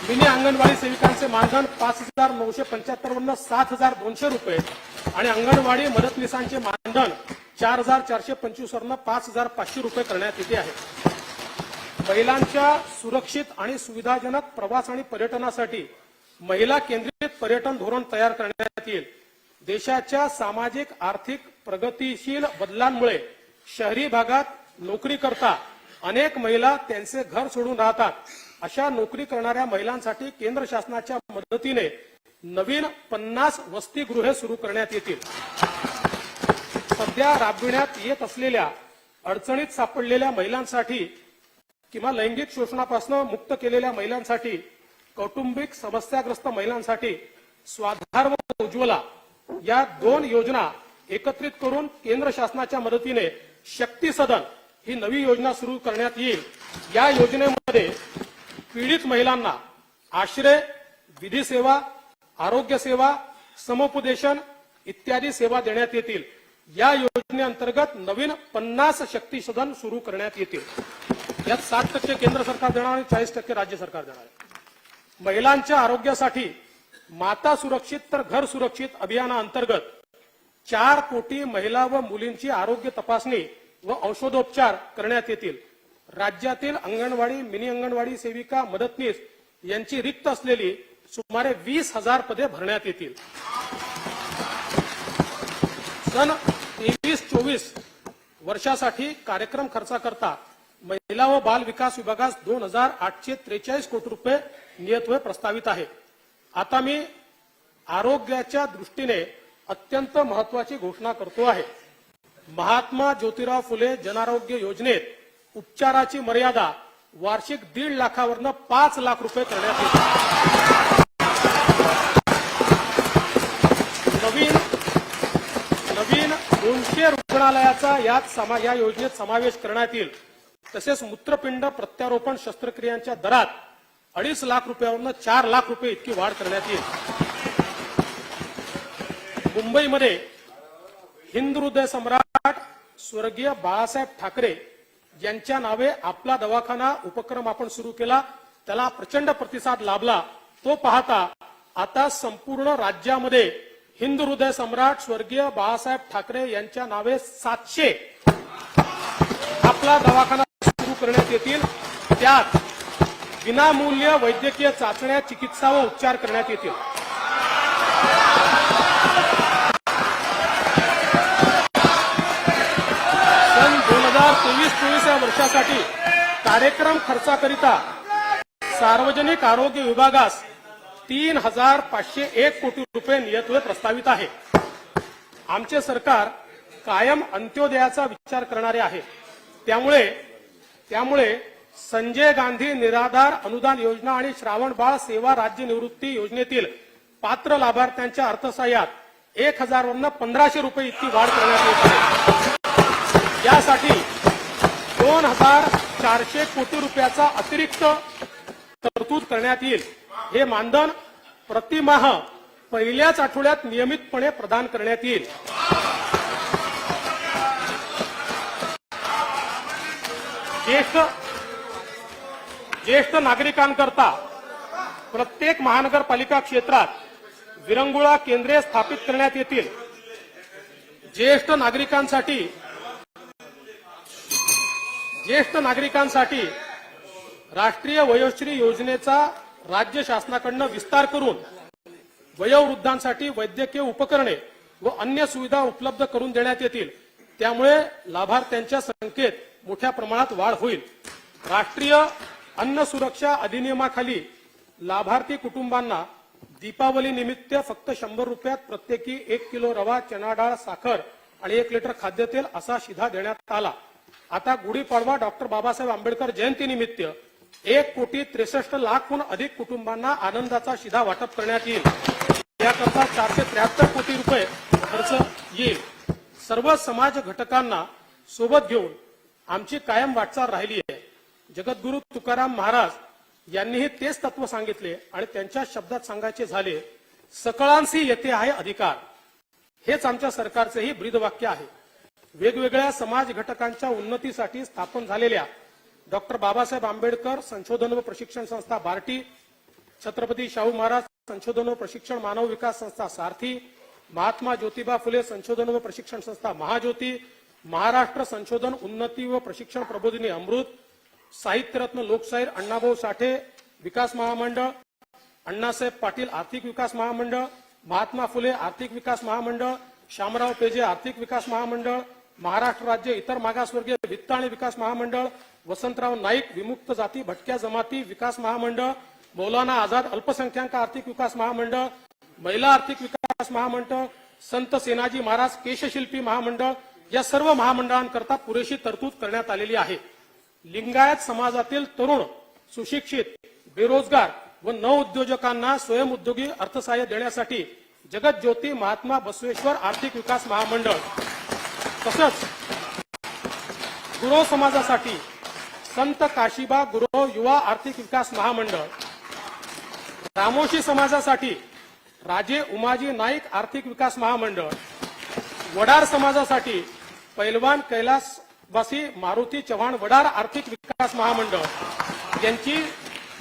मिनी अंगणवाडी सेविकांचे मानधन 5,975 वरनं 7,200 रुपये आणि अंगणवाडी मदतनीसांचे मानधन 4,425 वरनं 5,500 रुपये करण्यात येते आहे. महिलांच्या सुरक्षित आणि सुविधाजनक प्रवास आणि पर्यटनासाठी महिला केंद्रित पर्यटन धोरण तयार करण्यात येईल. देशाच्या सामाजिक आर्थिक प्रगतीशील बदलांमुळे शहरी भागात नोकरी करता अनेक महिला त्यांचे घर सोडून राहतात. अशा नोकरी करणाऱ्या महिलांसाठी केंद्र शासनाच्या मदतीने नवीन 50 वसतिगृहे सुरू करण्यात येतील. सध्या राबविण्यात येत असलेल्या अडचणीत सापडलेल्या महिलांसाठी किंवा लैंगिक शोषणापासून मुक्त केलेल्या महिलांसाठी, कौटुंबिक समस्याग्रस्त महिलांसाठी स्वाधार व उज्ज्वला या 2 योजना एकत्रित करून केंद्र शासनाच्या मदतीने शक्ती सदन ही नवी योजना सुरू करण्यात येईल. या योजनेमध्ये पीडित महिलांना आश्रय, विधी सेवा, आरोग्य सेवा, समुपदेशन इत्यादी सेवा देण्यात येतील. या योजनेअंतर्गत नवीन 50 शक्ती सदन सुरू करण्यात येतील. यात 60% केंद्र सरकार देणार आणि 40% राज्य सरकार देणार आहे. महिलांच्या आरोग्यासाठी माता सुरक्षित तर घर सुरक्षित अभियानाअंतर्गत 4 कोटी महिला व मुलींची आरोग्य तपासणी व औषधोपचार करण्यात येतील. राज्यातील अंगणवाडी, मिनी अंगणवाडी सेविका, मदतनीस यांची रिक्त असलेली सुमारे 20,000 पदे भरण्यात येतील. सन 23-24 वर्षासाठी कार्यक्रम खर्चाकरता महिला व बाल विकास विभागास 2,843 कोटी रुपये नियतव्यय प्रस्तावित आहे. आता मी आरोग्याच्या दृष्टीने अत्यंत महत्वाची घोषणा करतो आहे. महात्मा ज्योतिराव फुले जनआरोग्य योजनेत उपचाराची मर्यादा वार्षिक 1.5 लाखावरनं 5 लाख रुपये करण्यात येते. नवीन 200 रुग्णालयाचा या योजनेत समावेश करण्यात येईल. तसेच मूत्रपिंड प्रत्यारोपण शस्त्रक्रियांच्या दरात 2.5 लाख रुपयावरून 4 लाख रुपये इतकी वाढ करण्यात येईल. मुंबईमध्ये हिंद हृदय सम्राट स्वर्गीय बाळासाहेब ठाकरे यांच्या नावे आपला दवाखाना उपक्रम आपण सुरू केला. त्याला प्रचंड प्रतिसाद लाभला. तो पाहता आता संपूर्ण राज्यामध्ये हिंद हृदय सम्राट स्वर्गीय बाळासाहेब ठाकरे यांच्या नावे 700 आपला दवाखाना सुरू करण्यात येतील. त्यात विनामूल्य वैद्यकीय चाचण्या, चिकित्सा व उपचार करण्यात येतील. सन 2023-24 या वर्षासाठी कार्यक्रम खर्चाकरिता सार्वजनिक आरोग्य विभागास 3,501 कोटी रुपये नियतव्यय प्रस्तावित आहे. आमचे सरकार कायम अंत्योदयाचा विचार करणारे आहे. त्यामुळे संजय गांधी निराधार अनुदान योजना आणि श्रावणबाळ सेवा राज्य निवृत्ती योजनेतील पात्र लाभार्थ्यांच्या अर्थसहाय्यात 1,000 वरनं 1,500 रुपये इतकी वाढ करण्यात येत आहे. यासाठी 2,000 400 कोटी रुपयाचा अतिरिक्त तरतूद करण्यात येईल। हे मानधन प्रतिमाह पहिल्याच आठवड्यात नियमितपणे प्रदान करण्यात येईल। ज्येष्ठ नागरिकांकरता प्रत्येक महानगरपालिका क्षेत्रात विरंगुळा केंद्रे स्थापित करण्यात येतील। ज्येष्ठ नागरिकांसाठी राष्ट्रीय वयोश्री योजनेचा राज्य शासनाकडून विस्तार करून वयोवृद्धांसाठी वैद्यकीय उपकरणे व अन्य सुविधा उपलब्ध करून देण्यात येतील। त्यामुळे लाभार्थ्यांच्या संख्येत मोठ्या प्रमाणात वाढ होईल। राष्ट्रीय अन्न सुरक्षा अधिनियमाखाली लाभार्थी कुटुंबांना दीपावली निमित्त फक्त 100 रुपयात प्रत्येकी 1 किलो रवा, चणा डाळ, साखर आणि 1 लिटर खाद्यतेल असा शिधा देण्यात आला। आता गुढीपाडवा डॉक्टर बाबासाहेब आंबेडकर जयंतीनिमित्त 1,63,00,000हून अधिक कुटुंबांना आनंदाचा शिधा वाटप करण्यात येईल। याकरता 473 कोटी रुपये खर्च येईल। सर्व समाज घटकांना सोबत घेऊन आमची कायम वाटचाल राहिली आहे। जगद्गुरु तुकाराम महाराज यांनीही तेच तत्व सांगितले आणि त्यांच्या शब्दात सांगायचे झाले, सकळांसी येते आहे अधिकार। हेच आमच्या सरकारचेही ब्रीदवाक्य आहे। वेगवेगळ्या समाज घटकांच्या उन्नतीसाठी स्थापन झालेल्या डॉक्टर बाबासाहेब आंबेडकर संशोधन व प्रशिक्षण संस्था बार्टी, छत्रपती शाहू महाराज संशोधन व प्रशिक्षण मानव विकास संस्था सारथी, महात्मा ज्योतिबा फुले संशोधन व प्रशिक्षण संस्था महाज्योती, महाराष्ट्र संशोधन उन्नती व प्रशिक्षण प्रबोधिनी अमृत, साहित्यरत्न लोकशाहीर अण्णाभाऊ साठे विकास महामंडळ, अण्णासाहेब पाटील आर्थिक विकास महामंडळ, महात्मा फुले आर्थिक विकास महामंडळ, शामराव पेजे आर्थिक विकास महामंडळ, महाराष्ट्र राज्य इतर मागासवर्गीय वित्त आणि विकास महामंडळ, वसंतराव नाईक विमुक्त जाती भटक्या जमाती विकास महामंडळ, मौलाना आझाद अल्पसंख्याक आर्थिक विकास महामंडळ, महिला आर्थिक विकास महामंडळ, संत सेनाजी महाराज केशशिल्पी महामंडळ या सर्व महामंडळांकरता पुरेशी तरतूद करण्यात आलेली आहे। लिंगायत समाजातील तरुण, सुशिक्षित, बेरोजगार व नवउद्योजकांना स्वयंउद्योगी अर्थसहाय्य देण्यासाठी जगत ज्योती महात्मा बसवेश्वर आर्थिक विकास महामंडळ, तसंच गुरव समाजासाठी संत काशीबा गुरव युवा आर्थिक विकास महामंडळ, रामोशी समाजासाठी राजे उमाजी नाईक आर्थिक विकास महामंडळ, वडार समाजासाठी पैलवान कैलासवासी मारुती चव्हाण वडार आर्थिक विकास महामंडळ यांची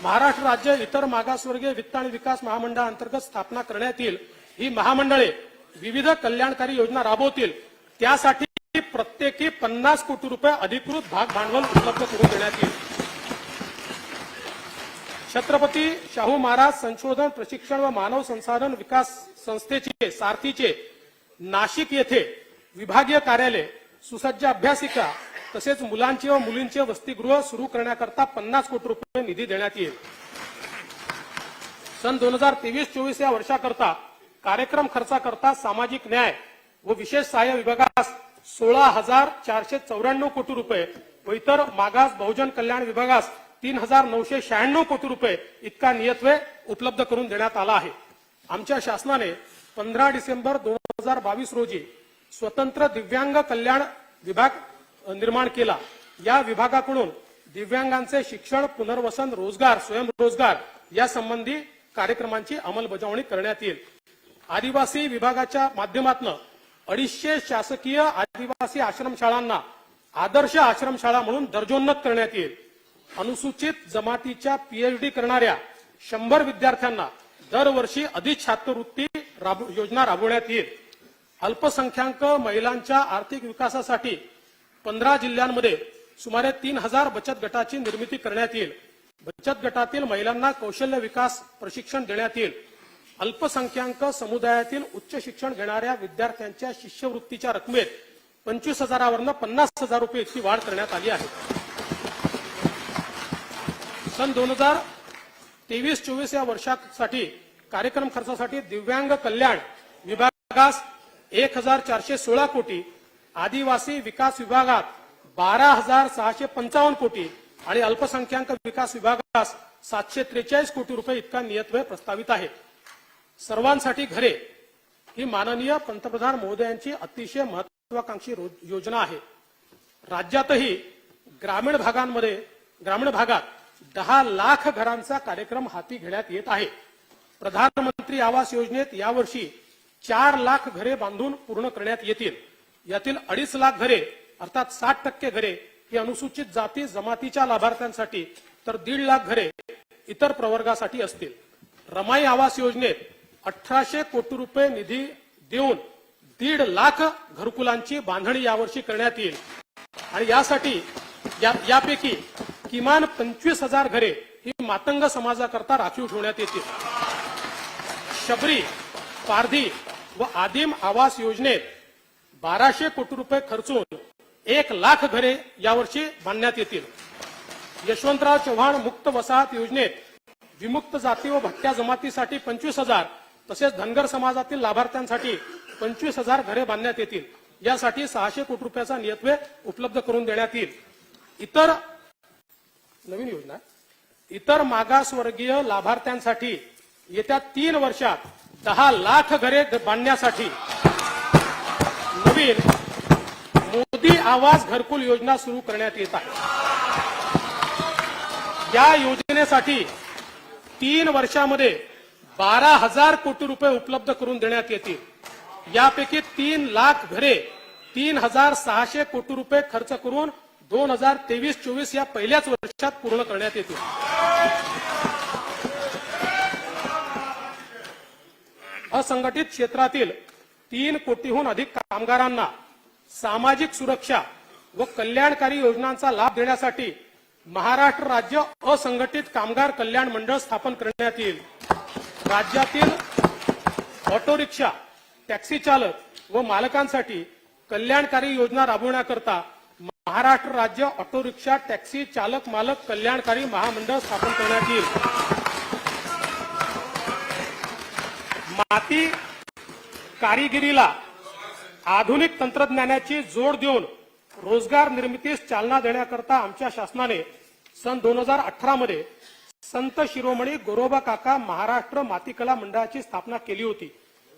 महाराष्ट्र राज्य इतर मागासवर्गीय वित्त आणि विकास महामंडळाअंतर्गत स्थापना करण्यात येईल। ही महामंडळे विविध कल्याणकारी योजना राबवतील। त्यासाठी प्रत्येकी 50 कोटी रुपये अधिकृत भाग भांडवल उपलब्ध करून देण्यात येईल। छत्रपती शाहू महाराज संशोधन प्रशिक्षण व मानव संसाधन विकास संस्थेचे सारथीचे नाशिक येथे विभागीय कार्यालय, सुसज्ज अभ्यासिका तसेच मुलांचे व मुलींचे वसतिगृह सुरू करण्याकरता 50 कोटी रुपये निधी देण्यात येईल। सन 2023-24 या वर्षाकरता कार्यक्रम खर्चाकरता सामाजिक न्याय व विशेष सहाय्य विभागास 16,494 कोटी रुपये व इतर मागास बहुजन कल्याण विभागास 3,996 कोटी रुपये इतका नियतव्यय उपलब्ध करून देण्यात आला आहे। आमच्या शासनाने 15 डिसेंबर 2022 रोजी स्वतंत्र दिव्यांग कल्याण विभाग निर्माण केला। या विभागाकडून दिव्यांगांचे शिक्षण, पुनर्वसन, रोजगार, स्वयंरोजगार यासंबंधी कार्यक्रमांची अंमलबजावणी करण्यात येईल। आदिवासी विभागाच्या माध्यमातून 250 शासकीय आदिवासी आश्रमशाळांना आदर्श आश्रमशाळा म्हणून दर्जोन्नत करण्यात येईल। अनुसूचित जमातीच्या पीएचडी करणाऱ्या 100 विद्यार्थ्यांना दरवर्षी अधिक छात्रवृत्ती योजना राबवण्यात येईल। अल्पसंख्याक महिलांच्या आर्थिक विकासासाठी 15 जिल्ह्यांमध्ये सुमारे 3,000 बचत गटाची निर्मिती करण्यात येईल। बचत गटातील महिलांना कौशल्य विकास प्रशिक्षण देण्यात येईल। अल्पसंख्याक समुदायातील उच्च शिक्षण घेणाऱ्या विद्यार्थ्यांच्या शिष्यवृत्तीच्या रकमेत 25,000वरून 50,000 रुपये इतकी वाढ करण्यात आली आहे। सन 2023-24 या वर्षासाठी कार्यक्रम खर्चासाठी दिव्यांग कल्याण विभागास 1,416 कोटी, आदिवासी विकास विभागात 12,655 कोटी आणि अल्पसंख्याक विकास विभागास 743 कोटी रुपये इतका नियतव्यय प्रस्तावित आहे। सर्वांसाठी घरे ही माननीय पंतप्रधान महोदयांची अतिशय महत्वाकांक्षी योजना आहे। राज्यातही ग्रामीण भागांमध्ये ग्रामीण भागात 10 लाख घरांचा कार्यक्रम हाती घेण्यात येत आहे. प्रधानमंत्री आवास योजनेत यावर्षी 4 लाख घरे बांधून पूर्ण करण्यात येतील. यातील 2.5 लाख घरे अर्थात 60% घरे ही अनुसूचित जाती जमातीच्या लाभार्थ्यांसाठी तर 1.5 लाख घरे इतर प्रवर्गासाठी असतील. रमाई आवास योजनेत 1800 कोटी रुपये निधी देऊन 1.5 लाख घरकुलांची बांधणी यावर्षी करण्यात येईल आणि यासाठी यापैकी किमान 25,000 घरे ही मातंग समाजाकरता राखीव ठेवण्यात येतील. शबरी, पारधी व आदिम आवास योजनेत 1200 कोटी रुपये खर्चून 1 लाख घरे यावर्षी बांधण्यात येतील. यशवंतराव चव्हाण मुक्त वसाहत योजनेत विमुक्त जाती व भटक्या जमातीसाठी 25,000 तसेच धनगर समाजातील लाभार्थ्यांसाठी 25,000 घरे बांधण्यात येतील. यासाठी 600 कोटी रुपयाचा नियतव्यय उपलब्ध करून देण्यात येईल. इतर नवीन योजना इतर मागासवर्गीय लाभार्थ्यांसाठी येत्या 3 वर्षात 10 लाख घरे बांधण्यासाठी नवीन मोदी आवास घरकुल योजना सुरू करण्यात येत आहे. या योजनेसाठी 3 वर्षामध्ये 12,000 कोटी रुपये उपलब्ध करून देण्यात येतील. यापैकी 3 लाख घरे 3,600 कोटी रुपये खर्च करून 2023-24 या पहिल्याच वर्षात पूर्ण करण्यात येतील. असंघटित क्षेत्रातील 3 कोटीहून अधिक कामगारांना सामाजिक सुरक्षा व कल्याणकारी योजनांचा लाभ देण्यासाठी महाराष्ट्र राज्य असंघटित कामगार कल्याण मंडळ स्थापन करण्यात येईल. राज्यातील ऑटो रिक्षा, टॅक्सी चालक व मालकांसाठी कल्याणकारी योजना राबवण्याकरता महाराष्ट्र राज्य ऑटो रिक्षा टॅक्सी चालक मालक कल्याणकारी महामंडळ स्थापन करण्यात येईल. माती कारिगिरीला आधुनिक तंत्रज्ञानाची जोड देऊन रोजगार निर्मितीस चालना देण्याकरता आमच्या शासनाने सन 2018 मध्ये संत शिरोमणी गोरोबा काका महाराष्ट्र मातीकला मंडळाची स्थापना केली होती.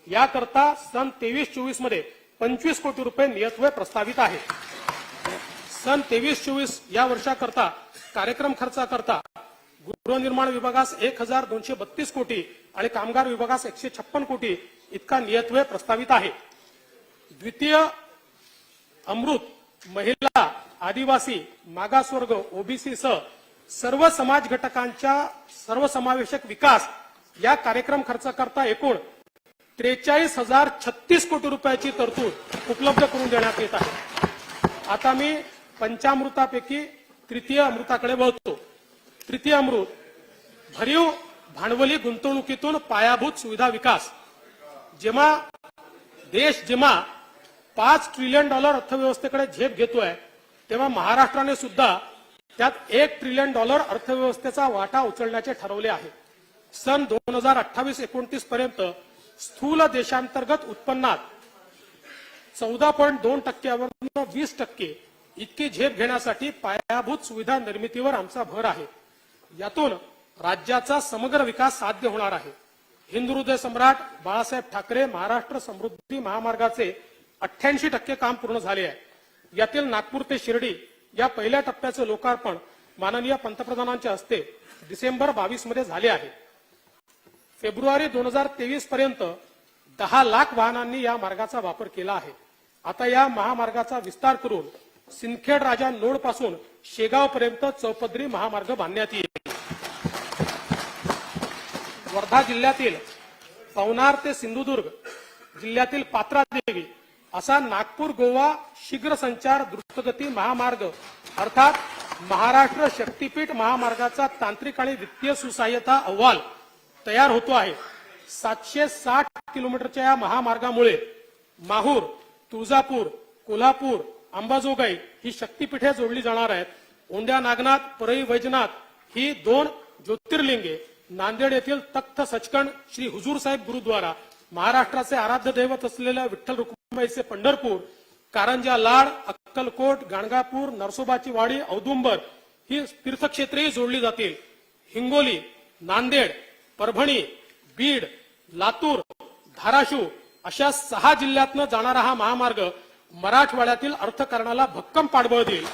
याकरता सन 23-24 मध्ये 25 कोटी रुपये नियतव्यय प्रस्तावित आहे. सन 23-24 या वर्षाकरता कार्यक्रम खर्चाकरता गृहनिर्माण विभागास 1,232 कोटी आणि कामगार विभागास 156 कोटी इतका नियतव्यय प्रस्तावित आहे. द्वितीय अमृत महिला, आदिवासी, मागासवर्ग, ओबीसी सह सर्व समाज घटकांच्या सर्वसमावेशक विकास या कार्यक्रम खर्चाकरता एकूण 43,036 कोटी रुपयाची तरतूद उपलब्ध करून देण्यात येत आहे. आता मी पंचामृतापैकी तृतीय अमृताकडे वळतो. तृतीय अमृत भरीव भांडवली गुंतवणुकीतून पायाभूत सुविधा विकास. देश जेव्हा $5 ट्रिलियन अर्थव्यवस्थेकडे झेप घेतोय तेव्हा महाराष्ट्राने सुद्धा त्यात $1 ट्रिलियन अर्थव्यवस्थेचा वाटा उचलण्याचे ठरवले आहे. सन 2028-29 पर्यंत स्थूल देशांतर्गत उत्पन्नात 14.2% 20% इतकी झेप घेण्यासाठी पायाभूत सुविधा निर्मितीवर आमचा भर आहे. यातून राज्याचा समग्र विकास साध्य होणार आहे. हिंदुहृदय सम्राट बाळासाहेब ठाकरे महाराष्ट्र समृद्धी महामार्गाचे 88% काम पूर्ण झाले आहे. यातील नागपूर ते शिर्डी या पहिल्या टप्प्याचे लोकार्पण माननीय पंतप्रधानांच्या हस्ते डिसेंबर 22 मध्ये झाले आहे. फेब्रुवारी 2023 पर्यंत 10 लाख वाहनांनी या मार्गाचा वापर केला आहे. आता या महामार्गाचा विस्तार करून सिंदखेड राजा नोड पासून शेगाव पर्यंत चौपदरी महामार्ग बांधण्यात येईल. वर्धा जिल्ह्यातील पवनार ते सिंधुदुर्ग जिल्ह्यातील पात्रादेवी असा नागपूर गोवा शीघ्र संचार द्रुतगती महामार्ग अर्थात महाराष्ट्र शक्तीपीठ महामार्गाचा तांत्रिक आणि वित्तीय सुसहाय्यता अहवाल तयार होतो आहे. 760 किलोमीटरच्या या महामार्गामुळे माहूर, तुळजापूर, कोल्हापूर, अंबाजोगाई ही शक्तीपीठे जोडली जाणार आहेत. औंढ्या नागनाथ, परळी वैजनाथ ही 2 ज्योतिर्लिंगे, नांदेड येथील तख्त सचखंड श्री हुजूर साहेब गुरुद्वारा, महाराष्ट्राचे आराध्य दैवत असलेल्या विठ्ठल रुक्माईचे पंढरपूर, कारंजा लाड, अक्कलकोट, गाणगापूर, नरसोबाची वाडी, औदुंबर ही तीर्थक्षेत्रेही जोडली जातील. हिंगोली, नांदेड, परभणी, बीड, लातूर, धाराशिव अशा 6 जिल्ह्यातनं जाणारा हा महामार्ग मराठवाड्यातील अर्थकारणाला भक्कम पाठबळ देईल.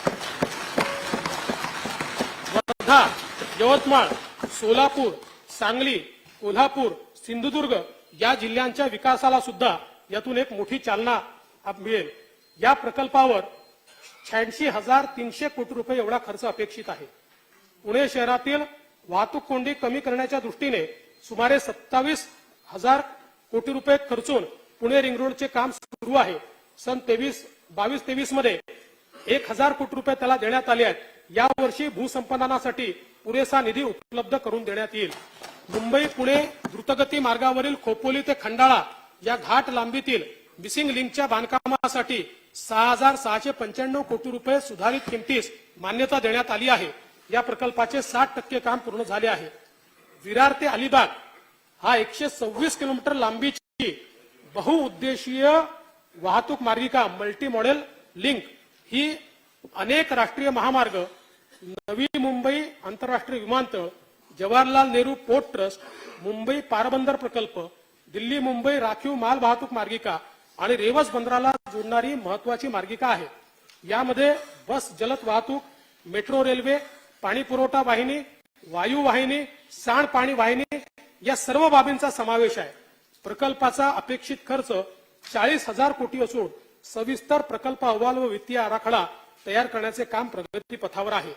वर्धा, यवतमाळ, सोलापूर, सांगली, कोल्हापूर, सिंधुदुर्ग या जिल्ह्यांच्या विकासाला सुद्धा यातून एक मोठी चालना मिळेल. या प्रकल्पावर 86,300 कोटी रुपये एवढा खर्च अपेक्षित आहे. पुणे शहरातील वाहतूक कोंडी कमी करण्याच्या दृष्टीने सुमारे 27,000 कोटी रुपये खर्चून पुणे रिंग रोडचे काम सुरू आहे. सन 22-23 मध्ये 1,000 कोटी रुपये त्याला देण्यात आले आहेत. यावर्षी भूसंपादनासाठी पुरेसा निधी उपलब्ध करून देण्यात येईल. मुंबई पुणे द्रुतगती मार्गावरील खोपोली ते खंडाळा या घाट लांबीतील मिसिंग लिंकच्या बांधकामासाठी 6,695 कोटी रुपये सुधारित किमतीस मान्यता देण्यात आली आहे. या प्रकल्पाचे 60% काम पूर्ण झाले आहे. विरार ते अलिबाग हा 126 किलोमीटर लांबीची बहुउद्देशीय वाहतूक मार्गिका मल्टी मॉडेल लिंक ही अनेक राष्ट्रीय महामार्ग, नवी मुंबई आंतरराष्ट्रीय विमानतळ, जवाहरलाल नेहरू पोर्ट ट्रस्ट, मुंबई पारबंदर प्रकल्प, दिल्ली मुंबई राखीव माल वाहतूक मार्गिका आणि रेवस बंदराला जोडणारी महत्वाची मार्गिका आहे. यामध्ये बस जलद वाहतूक, मेट्रो रेल्वे, पाणी पुरवठा वाहिनी, वायू वाहिनी, सांडपाणी वाहिनी या सर्व बाबींचा समावेश आहे. प्रकल्पाचा अपेक्षित खर्च 40,000 कोटी असून सविस्तर प्रकल्प अहवाल व वित्तीय आराखडा तयार करण्याचे काम प्रगतीपथावर आहे.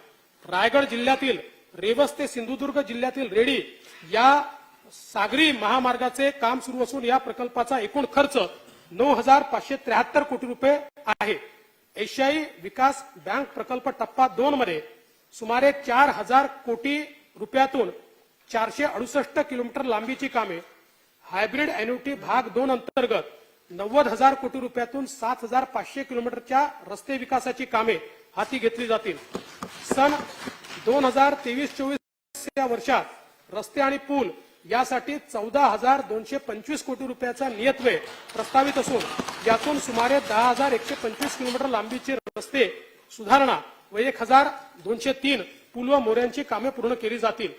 रायगड जिल्ह्यातील रेवस ते सिंधुदुर्ग जिल्ह्यातील रेडी या सागरी महामार्गाचे काम सुरू असून या प्रकल्पाचा एकूण खर्च 9,573 कोटी रुपये आहे. एशियाई विकास बँक प्रकल्प टप्पा 2 मध्ये सुमारे 4,000 कोटी रुपयातून 468 किलोमीटर लांबीची कामे, हायब्रिड अॅन्युटी भाग 2 अंतर्गत 90,000 कोटी रुपयातून 7,500 किलोमीटरच्या रस्ते विकासाची कामे हाती घेतली जातील. सन 2023-24 या वर्षात रस्ते आणि पूल यासाठी 14,225 कोटी रुपयाचा नियतव्यय प्रस्तावित असून यातून सुमारे 10,125 किलोमीटर लांबीचे रस्ते सुधारणा व 1,203 पूल व मोऱ्यांची कामे पूर्ण केली जातील.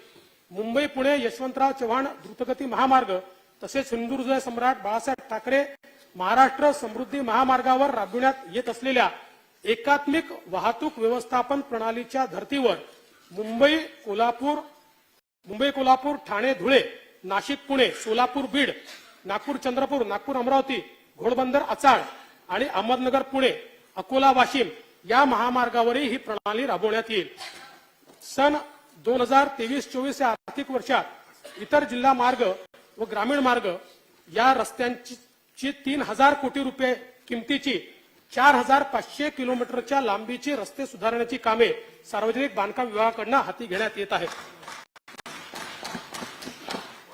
मुंबई पुणे यशवंतराव चव्हाण द्रुतगती महामार्ग तसेच हिंदुहृदय सम्राट बाळासाहेब ठाकरे महाराष्ट्र समृद्धी महामार्गावर राबविण्यात येत असलेल्या एकात्मिक वाहतूक व्यवस्थापन प्रणालीच्या धर्तीवर मुंबई कोल्हापूर, ठाणे धुळे, नाशिक पुणे, सोलापूर बीड, नागपूर चंद्रपूर, नागपूर अमरावती, घोडबंदर अचाळ आणि अहमदनगर पुणे, अकोला वाशिम या महामार्गावरही ही प्रणाली राबवण्यात येईल. सन 2023-24 या आर्थिक वर्षात इतर जिल्हा मार्ग व ग्रामीण मार्ग या रस्त्यांची 3,000 कोटी रुपये किमतीची 4,500 किलोमीटरच्या लांबीची रस्ते सुधारण्याची कामे सार्वजनिक बांधकाम विभागाकडून हाती घेण्यात येत आहेत.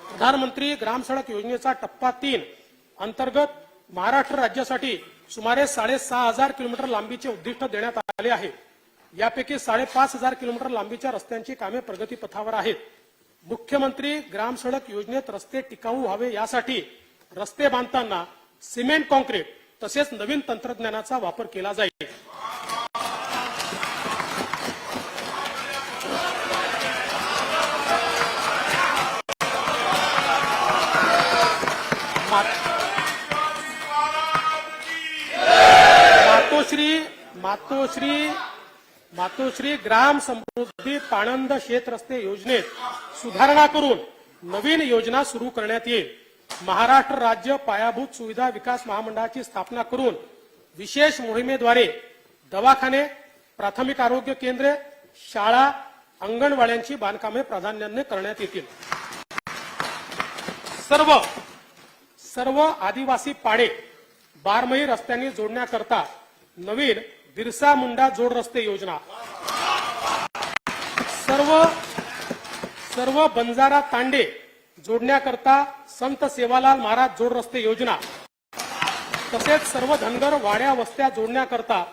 प्रधानमंत्री ग्राम सडक योजनेचा टप्पा 3 अंतर्गत महाराष्ट्र राज्यासाठी सुमारे 6,500 किलोमीटर लांबीचे उद्दिष्ट देण्यात आले आहे. यापैकी 5,500 किलोमीटर लांबीच्या रस्त्यांची कामे प्रगतीपथावर आहेत. मुख्यमंत्री ग्राम सडक योजनेत रस्ते टिकाऊ व्हावे यासाठी रस्ते बांधताना सिमेंट कॉन्क्रीट तसेच नवीन तंत्रज्ञानाचा वापर केला जाईल. मातोश्री ग्राम समृद्धी पाणंद शेत रस्ते योजनेत सुधारणा करून नवीन योजना सुरू करण्यात येईल. महाराष्ट्र राज्य पायाभूत सुविधा विकास महामंडळाची स्थापना करून विशेष मोहिमेद्वारे दवाखाने, प्राथमिक आरोग्य केंद्रे, शाळा, अंगणवाड्यांची बांधकामे प्राधान्याने करण्यात येतील. सर्व आदिवासी पाडे बारमही रस्त्यांनी जोडण्याकरता नवीन बिरसा मुंडा जोड रस्ते योजना, सर्व बंजारा तांडे जोडण्याकरता संत सेवालाल महाराज जोड रस्ते योजना तसेच सर्व धनगर वाड्या वस्त्या जोडण्याकरता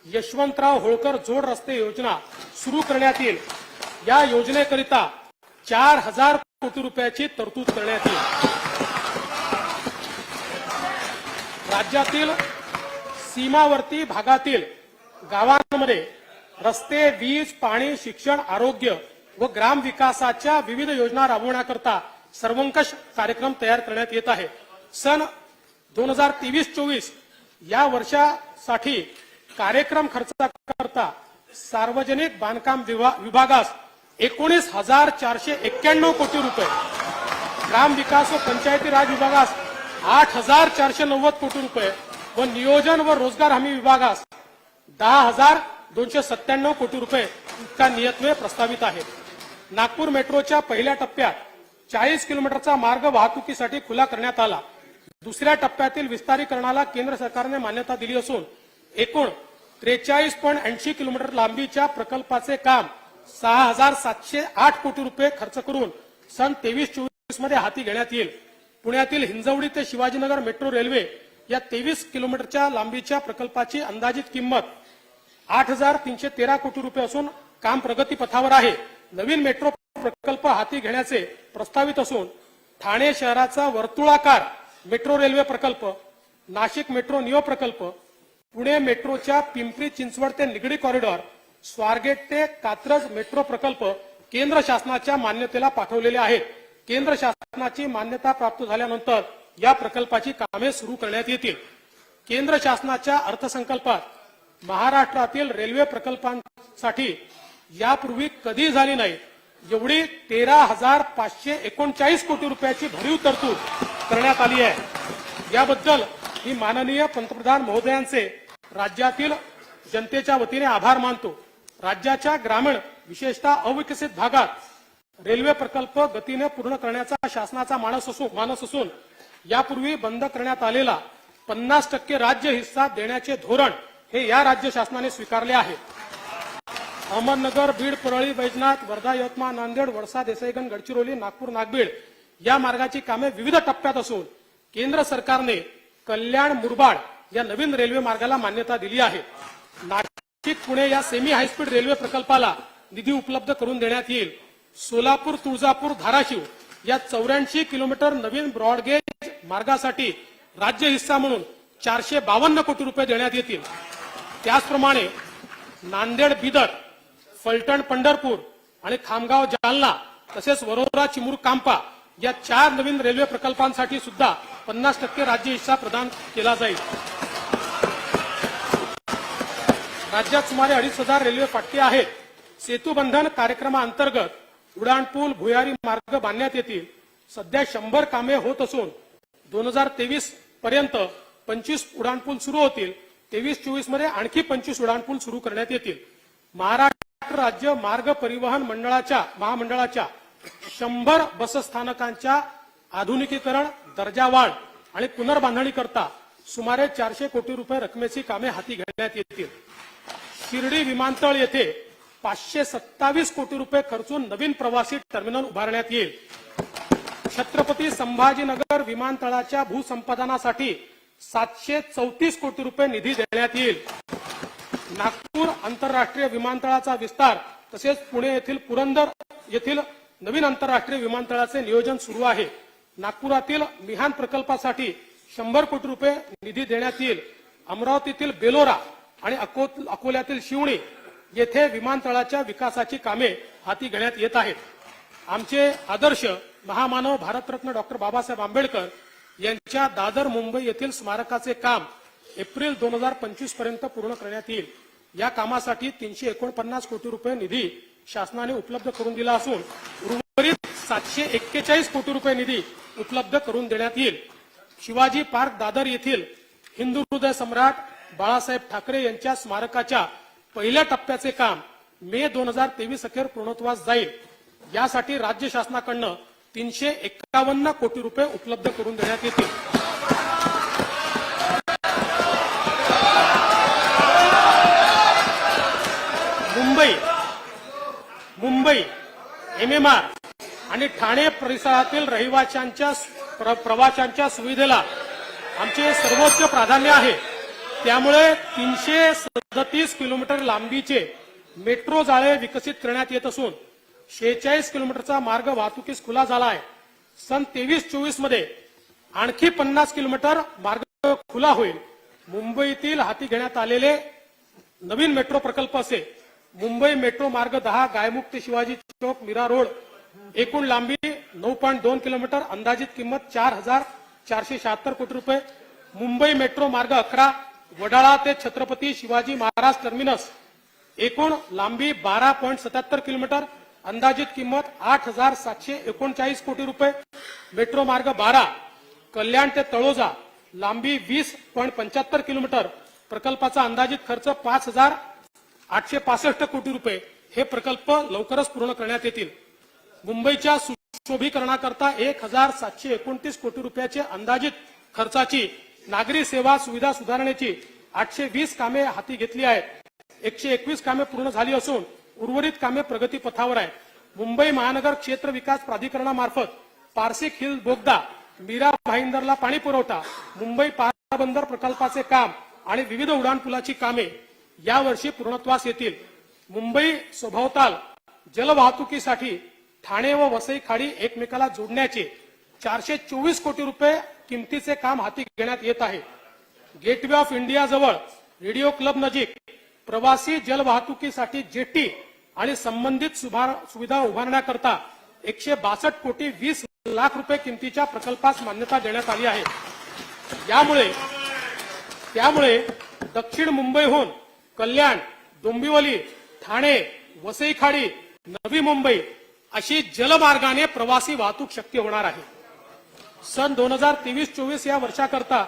यशवंतराव होळकर जोड रस्ते योजना सुरू करण्यात येईल. या योजनेकरिता 4,000 कोटी रुपयाची तरतूद करण्यात येईल. राज्यातील सीमावर्ती भागातील गावांमध्ये रस्ते, वीज, पाणी, शिक्षण, आरोग्य व ग्राम विकासाच्या विविध योजना राबवण्याकरता सर्वंकष कार्यक्रम तयार करण्यात येत आहे. सन 2023-24 या वर्षासाठी कार्यक्रम खर्चाकरता सार्वजनिक बांधकाम विभागास 19,491 कोटी रुपये, ग्राम विकास व पंचायती राज विभागास 8,490 कोटी रुपये व नियोजन व रोजगार हमी विभागास 10,297 कोटी रुपये इतका नियतव्यय प्रस्तावित आहे. नागपूर मेट्रोच्या पहिल्या टप्प्यात 40 किलोमीटरचा मार्ग वाहतुकीसाठी खुला करण्यात आला. दुसऱ्या टप्प्यातील विस्तारीकरणाला केंद्र सरकारने मान्यता दिली असून एकूण 43.80 किलोमीटर लांबीच्या प्रकल्पाचे काम 6,708 कोटी रुपये खर्च करून सन 23-24 मध्ये हाती घेण्यात येईल. पुण्यातील हिंजवडी ते शिवाजीनगर मेट्रो रेल्वे या 23 किलोमीटरच्या लांबीच्या प्रकल्पाची अंदाजित किंमत 8,313 कोटी रुपये असून काम प्रगतीपथावर आहे. नवीन मेट्रो प्रकल्प हाती घेण्याचे प्रस्तावित असून ठाणे शहराचा वर्तुळाकार मेट्रो रेल्वे प्रकल्प, नाशिक मेट्रो नियो प्रकल्प, पुणे मेट्रोच्या पिंपरी चिंचवड ते निगडी कॉरिडॉर, स्वारगेट ते कात्रज मेट्रो प्रकल्प केंद्र शासनाच्या मान्यतेला पाठवलेले आहेत. केंद्र शासनाची मान्यता प्राप्त झाल्यानंतर या प्रकल्पाची कामे सुरू करण्यात येतील. केंद्र शासनाच्या अर्थसंकल्पात महाराष्ट्रातील रेल्वे प्रकल्पांसाठी यापूर्वी कधी झाली नाही एवढी 13,539 कोटी रुपयाची भरीव तरतूद करण्यात आली आहे. याबद्दल मी माननीय पंतप्रधान महोदयांचे राज्यातील जनतेच्या वतीने आभार मानतो. राज्याच्या ग्रामीण विशेषतः अविकसित भागात रेल्वे प्रकल्प गतीने पूर्ण करण्याचा शासनाचा मानस असून यापूर्वी बंद करण्यात आलेला 50% राज्य हिस्सा देण्याचे धोरण हे या राज्य शासनाने स्वीकारले आहे. अहमदनगर, बीड, परळी, वैजनाथ, वर्धा, यवतमाळ, नांदेड, वडसा, देसाईगंज, गडचिरोली, नागपूर, नागबीड या मार्गाची कामे विविध टप्प्यात असून केंद्र सरकारने कल्याण मुरबाड या नवीन रेल्वे मार्गाला मान्यता दिली आहे. नाशिक पुणे या सेमी हायस्पीड रेल्वे प्रकल्पाला निधी उपलब्ध करून देण्यात येईल. सोलापूर, तुळजापूर, धाराशिव या 84 किलोमीटर नवीन ब्रॉडगेज मार्गासाठी राज्य हिस्सा म्हणून 452 कोटी रुपये देण्यात येतील. त्याचप्रमाणे नांदेड, बिदर, फलटण, पंढरपूर आणि खामगाव, जालना तसेच वरोरा, चिमूर, कांपा या 4 नवीन रेल्वे प्रकल्पांसाठी सुद्धा 50% राज्य हिस्सा प्रदान केला जाईल. राज्यात सुमारे 2,500 रेल्वे फाटके आहेत. सेतुबंधन कार्यक्रमाअंतर्गत उडाणपूल, भुयारी मार्ग बांधण्यात येतील. सध्या 100 कामे होत असून 2023 पर्यंत 25 उडाणपूल सुरू होतील. 23-24 मध्ये आणखी 25 उडाणपूल सुरू करण्यात येतील. महाराष्ट्र राज्य मार्ग परिवहन महामंडळाच्या 100 बसस्थानकांच्या आधुनिकीकरण, दर्जा वाढ आणि पुनर्बांधणी करता सुमारे 400 कोटी रुपये रकमेची कामे हाती घेण्यात येतील. शिर्डी विमानतळ येथे 527 कोटी रुपये खर्चून नवीन प्रवासी टर्मिनल उभारण्यात येईल. छत्रपती संभाजीनगर विमानतळाच्या भूसंपादनासाठी 734 कोटी रुपये निधी देण्यात येईल. नागपूर आंतरराष्ट्रीय विमानतळाचा विस्तार तसेच पुणे येथील पुरंदर येथील नवीन आंतरराष्ट्रीय विमानतळाचे नियोजन सुरू आहे. नागपुरातील मिहान प्रकल्पासाठी 100 कोटी रुपये निधी देण्यात येईल. अमरावतीतील बेलोरा आणि अकोल्यातील शिवणी येथे विमानतळाच्या विकासाची कामे हाती घेण्यात येत आहेत. आमचे आदर्श महामानव भारतरत्न डॉक्टर बाबासाहेब आंबेडकर यांच्या दादर मुंबई येथील स्मारकाचे काम एप्रिल 2025 पर्यंत पूर्ण करण्यात येईल. या कामासाठी 349 कोटी रुपये निधी शासनाने उपलब्ध करून दिला असून उर्वरित 741 कोटी रुपये निधी उपलब्ध करून देण्यात येईल. शिवाजी पार्क दादर येथील हिंदू हृदय सम्राट बाळासाहेब ठाकरे यांच्या स्मारकाच्या पहिल्या टप्प्याचे काम मे 2023 अखेर पूर्णत्वास जाईल. यासाठी राज्य शासनाकडून 351 कोटी रुपये उपलब्ध करून देण्यात येतील. मुंबई MMR आणि ठाणे परिसरातील रहिवाशांच्या प्रवाशांच्या सुविधेला आमचे सर्वोच्च प्राधान्य आहे. त्यामुळे 337 किलोमीटर लांबीचे मेट्रो जाळे विकसित करण्यात येत असून 46 किलोमीटरचा मार्ग वाहतुकीस खुला झाला आहे. सन 23-24 मध्ये आणखी 50 किलोमीटर मार्ग खुला होईल. मुंबईतील हाती घेण्यात आलेले नवीन मेट्रो प्रकल्प असे मुंबई मेट्रो मार्ग 10 गायमुख ते शिवाजी चौक मीरा रोड, एकूण लांबी 9.2 किलोमीटर, अंदाजित किंमत 4,476 कोटी रुपये. मुंबई मेट्रो मार्ग 11 वडाळा ते छत्रपती शिवाजी महाराज टर्मिनस, एकूण लांबी 12.77 किलोमीटर, अंदाजित किंमत 8,739 कोटी रुपये, मेट्रो मार्ग 12, कल्याण ते तळोजा लांबी 20.75 किलोमीटर, प्रकल्पाचा अंदाजित खर्च 5,865 कोटी रुपये. हे प्रकल्प लवकरच पूर्ण करण्यात येतील. मुंबईच्या सुशोभीकरणाकरता 1,729 कोटी रुपयाचे अंदाजित खर्चाची नागरी सेवा सुविधा सुधारण्याची 820 कामे हाती घेतली आहेत. 121 कामे पूर्ण झाली असून उर्वरित कामे प्रगतीपथावर आहेत. मुंबई महानगर क्षेत्र विकास प्राधिकरणामार्फत पारसिक हिल बोगदा, मीरा भाईंदरला पाणी पुरवठा, मुंबई पारबंदर प्रकल्पाचे काम आणि विविध उड्डाणपुलाची कामे यावर्षी पूर्णत्वास येतील. मुंबई सभोवताल जलवाहतुकीसाठी ठाणे व वसई खाडी एकमेकाला जोडण्याचे 424 कोटी रुपये किमतीचे काम हाती घेण्यात येत आहे. गेटवे ऑफ इंडिया जवळ रेडिओ क्लब नजीक प्रवासी जलवाहतुकीसाठी जेटी आणि संबंधित सुविधा उभारण्याकरता 162 कोटी 20 लाख रुपये किमतीच्या प्रकल्पास मान्यता देण्यात आली आहे. त्यामुळे दक्षिण मुंबईहून कल्याण, डोंबिवली, ठाणे, वसई खाडी, नवी मुंबई अशी जलमार्गाने प्रवासी वाहतूक शक्य होणार आहे. सन 2023-24 या वर्षाकरता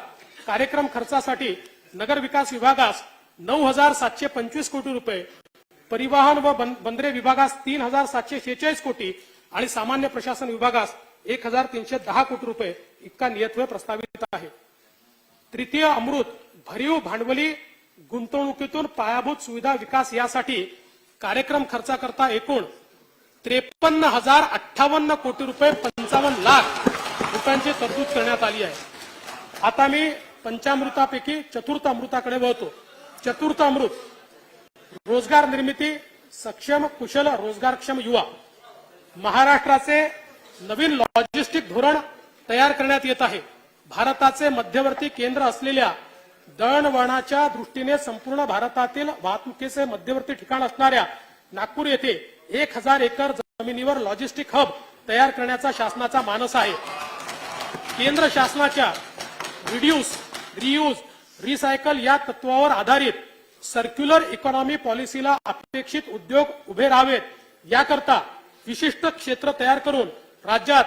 कार्यक्रम खर्चासाठी नगर विकास विभागास 9,725 कोटी रुपये, परिवहन व बंदरे विभागास 3,746 कोटी आणि सामान्य प्रशासन विभागास 1,310 कोटी रुपये इतका नियतव्यय प्रस्तावित आहे. तृतीय अमृत भरीव भांडवली गुंतवणुकीतून पायाभूत सुविधा विकास यासाठी कार्यक्रम खर्चाकरता एकूण 53,058 कोटी रुपये 55 लाख रुपयांची तरतूद करण्यात आली आहे. आता मी पंचामृतापैकी चतुर्थ अमृताकडे वळतो. चतुर्थ अमृत रोजगार निर्मिती, सक्षम कुशल रोजगारक्षम युवा. महाराष्ट्राचे नवीन लॉजिस्टिक धोरण तयार करण्यात येत आहे. भारताचे मध्यवर्ती केंद्र असलेल्या दळणवळणाच्या दृष्टीने संपूर्ण भारतातील वाहतुकीचे मध्यवर्ती ठिकाण असणाऱ्या नागपूर येथे 1,000 एकर जमिनीवर लॉजिस्टिक हब तयार करण्याचा शासनाचा मानस आहे. केंद्र शासनाच्या रिड्यूस, रियूज, रिसायकल या तत्वावर आधारित सर्क्युलर इकॉनॉमी पॉलिसीला अपेक्षित उद्योग उभे राहावेत याकरता विशिष्ट क्षेत्र तयार करून राज्यात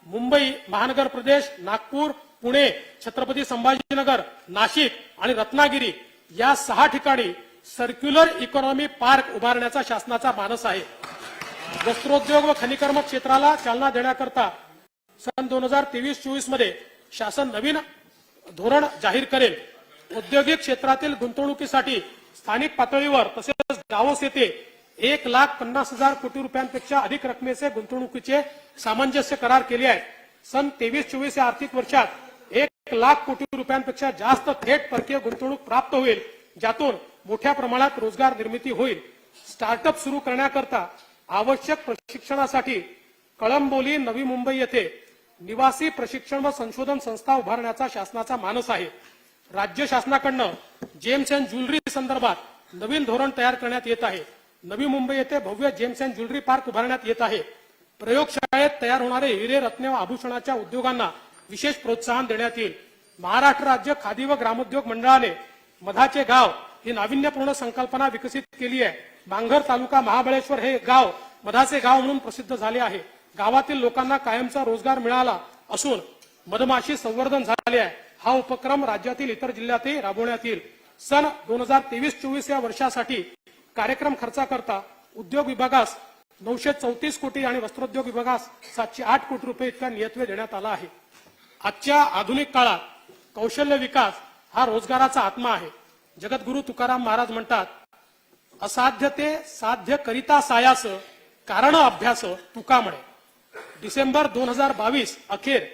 मुंबई महानगर प्रदेश, नागपूर, पुणे, छत्रपती संभाजीनगर, नाशिक आणि रत्नागिरी या 6 ठिकाणी सर्क्युलर इकॉनॉमी पार्क उभारण्याचा शासनाचा मानस आहे. वस्त्रोद्योग व खनिकर्म क्षेत्राला चालना देण्याकरता सन 2023-24 मध्ये शासन नवीन धोरण जाहीर करेल. औद्योगिक क्षेत्रातील गुंतवणुकीसाठी स्थानिक पातळीवर तसेच गावोस येथे 1,50,000 कोटी रुपयांपेक्षा अधिक रकमेचे गुंतवणुकीचे सामंजस्य करार केले आहेत. सन 23-24 या आर्थिक वर्षात 1,00,000 कोटी रुपयांपेक्षा जास्त थेट परकीय गुंतवणूक प्राप्त होईल, ज्यातून मोठ्या प्रमाणात रोजगार निर्मिती होईल. स्टार्टअप सुरू करण्याकरता आवश्यक प्रशिक्षणासाठी कळंबोली, नवी मुंबई येथे निवासी प्रशिक्षण व संशोधन संस्था उभारण्याचा शासनाचा मानस आहे. राज्य शासनाकडून जेम्स अँड ज्वेलरी संदर्भात नवीन धोरण तयार करण्यात येत आहे. नवी मुंबई येथे भव्य जेम्स अँड ज्वेलरी पार्क उभारण्यात येत आहे. प्रयोगशाळेत तयार होणारे हिरे, रत्ने व आभूषणाच्या उद्योगांना विशेष प्रोत्साहन देण्यात येईल. महाराष्ट्र राज्य खादी व ग्रामोद्योग मंडळाने मधाचे गाव ही नाविन्यपूर्ण संकल्पना विकसित केली आहे. बांगर तालुका महाबळेश्वर हे गाव मधाचे गाव म्हणून प्रसिद्ध झाले आहे. गावातील लोकांना कायमचा रोजगार मिळाला असून मधमाशी संवर्धन झाले आहे. हा उपक्रम राज्यातील इतर जिल्ह्यातही राबवण्यात येईल. सन 2023-24 या वर्षासाठी कार्यक्रम खर्चाकरता उद्योग विभागास 934 कोटी आणि वस्त्रोद्योग विभागास 708 कोटी रुपये इतका नियतव्यय देण्यात आला आहे. आजच्या आधुनिक काळात कौशल्य विकास हा रोजगाराचा आत्मा आहे. जगद्गुरु तुकाराम महाराज म्हणतात, असाध्य ते साध्य करिता सायास, कारण अभ्यास तुका म्हणे. डिसेंबर 2022 अखेर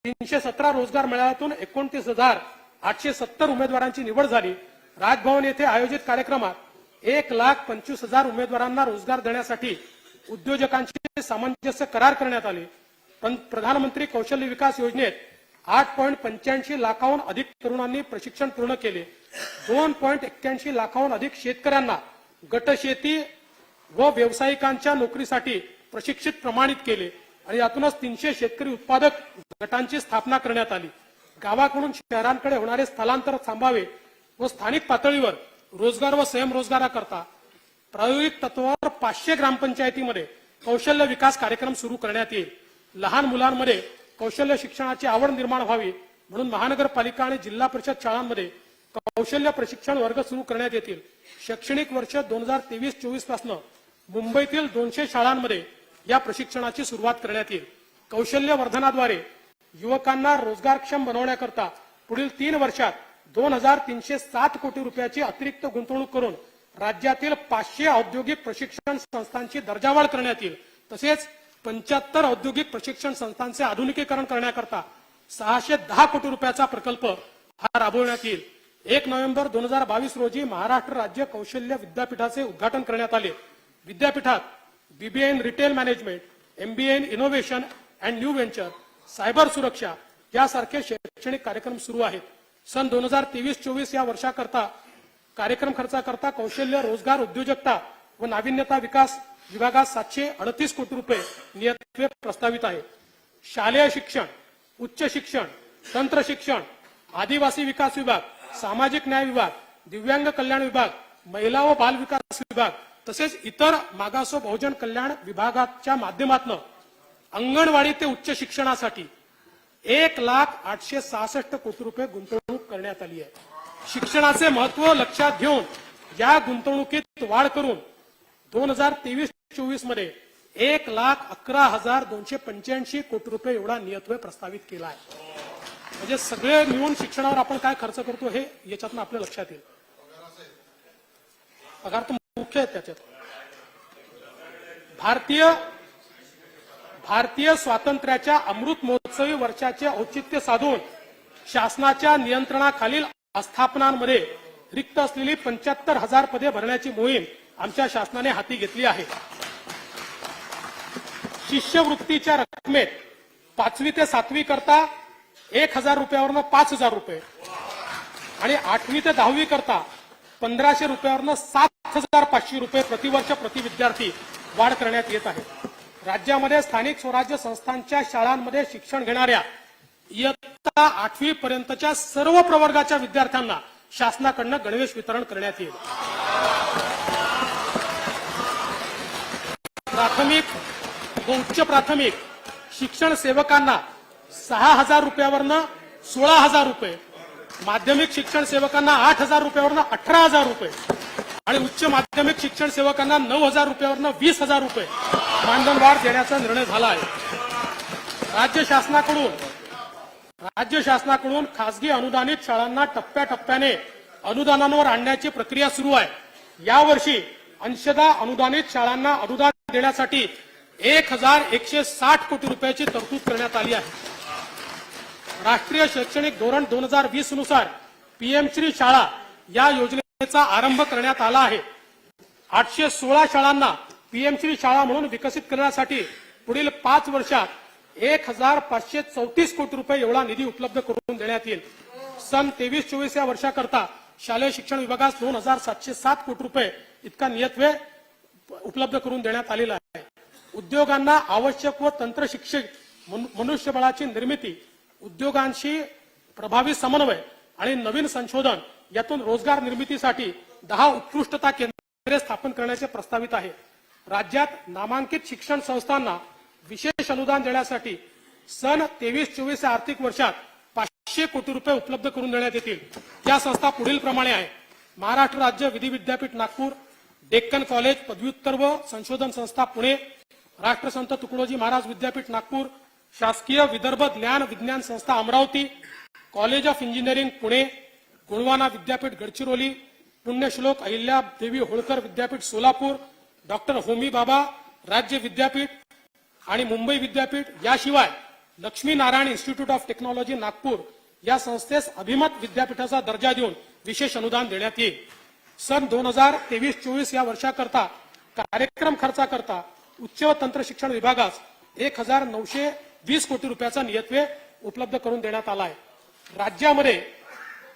317 रोजगार मेळाव्यातून 29,870 उमेदवारांची निवड झाली. राजभवन येथे आयोजित कार्यक्रमात 1,25,000 उमेदवारांना रोजगार देण्यासाठी उद्योजकांशी सामंजस्य करार करण्यात आले. प्रधानमंत्री कौशल्य विकास योजनेत 8.85 लाखाहून अधिक तरुणांनी प्रशिक्षण पूर्ण केले. 2.81 लाखाहून अधिक शेतकऱ्यांना गटशेती व व्यावसायिकांच्या नोकरीसाठी प्रशिक्षित प्रमाणित केले आणि यातूनच 300 शेतकरी उत्पादक गटांची स्थापना करण्यात आली. गावाकडून शहरांकडे होणारे स्थलांतर थांबावे व स्थानिक पातळीवर रोजगार व स्वयंरोजगाराकरता प्रायोगिक तत्वावर 500 ग्रामपंचायतीमध्ये कौशल्य विकास कार्यक्रम सुरू करण्यात येईल. लहान मुलांमध्ये कौशल्य शिक्षणाची आवड निर्माण व्हावी म्हणून महानगरपालिका आणि जिल्हा परिषद शाळांमध्ये कौशल्य प्रशिक्षण वर्ग सुरू करण्यात येतील. शैक्षणिक वर्ष 2023-24 पासून मुंबईतील 200 शाळांमध्ये या प्रशिक्षणाची सुरुवात करण्यात येईल. कौशल्य वर्धनाद्वारे युवकांना रोजगारक्षम बनवण्याकरता पुढील 3 वर्षात 2307 कोटी रुपयाची अतिरिक्त गुंतवणूक करून राज्यातील 500 औद्योगिक प्रशिक्षण संस्थांची दर्जावाढ करण्यात येईल. तसेच 75 औद्योगिक प्रशिक्षण संस्थांचे आधुनिकीकरण करण्याकरता 610 कोटी रुपयाचा प्रकल्प हा राबवण्यात येईल. 1 नोव्हेंबर 2022 रोजी महाराष्ट्र राज्य कौशल्य विद्यापीठाचे उद्घाटन करण्यात आले. विद्यापीठात BBA in retail management, MBA in innovation and new venture, cyber सुरक्षा यासारखे शैक्षणिक कार्यक्रम सुरू आहेत. सन 2023-24 या वर्षाकरता कार्यक्रम खर्चाकरता कौशल्य, रोजगार, उद्योजकता व नाविन्यता विकास विभागात 738 कोटी रुपये नियतत्वे प्रस्तावित आहे. शालेय शिक्षण, उच्च शिक्षण, तंत्र शिक्षण, आदिवासी विकास विभाग, सामाजिक न्याय विभाग, दिव्यांग कल्याण विभाग, महिला व बाल विकास विभाग तसेच इतर मागास व बहुजन कल्याण विभागाच्या माध्यमातून अंगणवाडी ते उच्च शिक्षणासाठी 1,0866 कोटी रुपये गुंतवणूक करण्यात आली आहे. शिक्षणाचे महत्त्व लक्षात घेऊन या गुंतवणुकीत वाढ करून 2023-24 मध्ये 1,11,285 कोटी रुपये एवढा नियतव्यय प्रस्तावित केला आहे. म्हणजे सगळे मिळून शिक्षणावर आपण काय खर्च करतो हे याच्यातून आपल्या लक्षात येईल. पगार तर मुख्य आहे त्याच्यात. भारतीय स्वातंत्र्याच्या अमृत महोत्सवी वर्षाचे औचित्य साधून शासनाच्या नियंत्रणाखालील आस्थापनांमध्ये रिक्त असलेली 75,000 पदे भरण्याची मोहीम आमच्या शासनाने हाती घेतली आहे. शिष्यवृत्तीच्या रकमेत 5वी ते 7वी करता 1,000 रुपयावरनं 5,000 रुपये आणि 8वी ते 10वी करता 1,500 रुपयावरनं 7,500 रुपये प्रतिवर्ष प्रति विद्यार्थी वाढ करण्यात येत आहे. राज्यामध्ये स्थानिक स्वराज्य संस्थांच्या शाळांमध्ये शिक्षण घेणाऱ्या इयत्ता 8वी पर्यंतच्या सर्व प्रवर्गाच्या विद्यार्थ्यांना शासनाकडून गणवेश वितरण करण्यात येईल. प्राथमिक व उच्च प्राथमिक शिक्षण सेवकांना 6,000 रुपयावरनं 16,000 रुपये, माध्यमिक शिक्षण सेवकांना 8,000 रुपयावरनं 18,000 रुपये आणि उच्च माध्यमिक शिक्षण सेवकांना 9,000 रुपयावरनं 20,000 रुपये मानधनवाढ देण्याचा निर्णय झाला आहे. राज्य शासनाकडून खासगी अनुदानित शाळांना टप्प्याटप्प्याने अनुदानांवर आणण्याची प्रक्रिया सुरू आहे. यावर्षी अंशतः अनुदानित शाळांना अनुदान देण्यासाठी 1,160 कोटी रुपयाची तरतूद करण्यात आली आहे. राष्ट्रीय शैक्षणिक धोरण 2020 नुसार पीएम श्री शाळा या योजनेचा आरंभ करण्यात आला आहे. 816 शाळांना पीएम श्री शाळा म्हणून विकसित करण्यासाठी पुढील 5 वर्षात 1,534 कोटी रुपये एवढा निधी उपलब्ध करून देण्यात येईल. सन 23-24 या वर्षाकरता शालेय शिक्षण विभागास 2,707 कोटी रुपये इतका नियतव्यय उपलब्ध करून देण्यात आलेला आहे. उद्योगांना आवश्यक व तंत्र शिक्षक मनुष्यबळाची निर्मिती, उद्योगांशी प्रभावी समन्वय आणि नवीन संशोधन यातून रोजगार निर्मितीसाठी 10 उत्कृष्टता केंद्रे स्थापन करण्याचे प्रस्तावित आहे. राज्यात नामांकित शिक्षण संस्थांना विशेष अनुदान देण्यासाठी सन 23-24 या आर्थिक वर्षात 500 कोटी रुपये उपलब्ध करून देण्यात येतील. या संस्था पुढील प्रमाणे आहे. महाराष्ट्र राज्य विधी विद्यापीठ नागपूर, डेक्कन कॉलेज पदव्युत्तर व संशोधन संस्था पुणे, राष्ट्रसंत तुकडोजी महाराज विद्यापीठ नागपूर, शासकीय Vidarbha Gyan Vigyan Sanstha Amravati, college of engineering Pune, Gondwana Vidyapeeth Gadchiroli, पुण्यश्लोक अहिल्या देवी होळकर विद्यापीठ सोलापूर, डॉक्टर होमी बाबा राज्य विद्यापीठ आणि मुंबई विद्यापीठ याशिवाय Lakshmi Narayan institute of technology Nagpur या संस्थेस अभिमत विद्यापीठाचा दर्जा देऊन विशेष अनुदान देण्यात येईल. सन 2023-24 या वर्षाकरता कार्यक्रम खर्चाकरता उच्च व तंत्र शिक्षण विभागास 1,920 कोटी रुपयाचा नियतव्यय उपलब्ध करून देण्यात आला आहे. राज्यामध्ये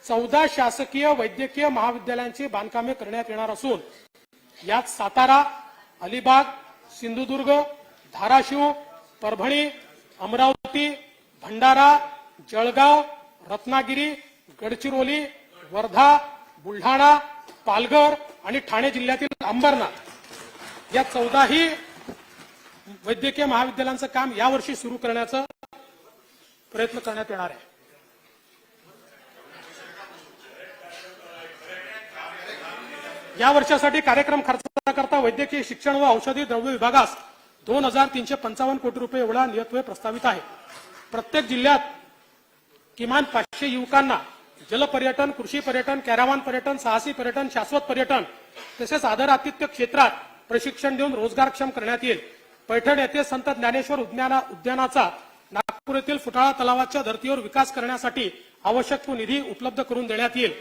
14 शासकीय वैद्यकीय महाविद्यालयांची बांधकामे करण्यात येणार असून यात सातारा, अलिबाग, सिंधुदुर्ग, धाराशिव, परभणी, अमरावती, भंडारा, जळगाव, रत्नागिरी, गडचिरोली, वर्धा, बुलढाणा, पालघर आणि ठाणे जिल्ह्यातील अंबरनाथ या 14ही वैद्यकीय महाविद्यालयांचं काम यावर्षी सुरू करण्याचा प्रयत्न करण्यात येणार आहे. या वर्षासाठी कार्यक्रम खर्चाकरता वैद्यकीय शिक्षण व औषधी द्रव्य विभागास 2,355 कोटी रुपये एवढा नियतव्यय प्रस्तावित आहे. प्रत्येक जिल्ह्यात किमान 500 युवकांना जलपर्यटन, कृषी पर्यटन, कॅरावान पर्यटन, साहसी पर्यटन, शाश्वत पर्यटन तसेच आदरातिथ्य क्षेत्रात प्रशिक्षण देऊन रोजगारक्षम करण्यात येईल. पैठण येथे संत ज्ञानेश्वर उद्यानाचा नागपूर येथील फुटाळा तलावाच्या धर्तीवर विकास करण्यासाठी आवश्यक तो निधी उपलब्ध करून देण्यात येईल.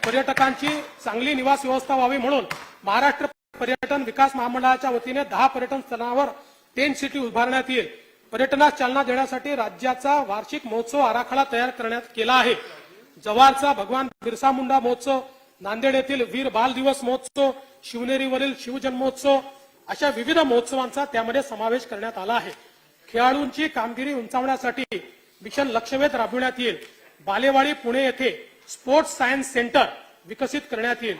पर्यटकांची चांगली निवास व्यवस्था व्हावी म्हणून महाराष्ट्र पर्यटन विकास महामंडळाच्या वतीने 10 पर्यटन स्थळांवर टेंट सिटी उभारण्यात येईल. पर्यटनास चालना देण्यासाठी राज्याचा वार्षिक महोत्सव आराखडा तयार करण्यात केला आहे. जव्हारचा भगवान बिरसा मुंडा महोत्सव, नांदेड येथील वीर बाल दिवस महोत्सव, शिवनेरीवरील शिवजन्मोत्सव अशा विविध महोत्सवांचा त्यामध्ये समावेश करण्यात आला आहे. खेळाडूंची कामगिरी उंचावण्यासाठी मिशन लक्षवेध राबविण्यात येईल. बालेवाडी पुणे येथे स्पोर्ट्स सायन्स सेंटर विकसित करण्यात येईल.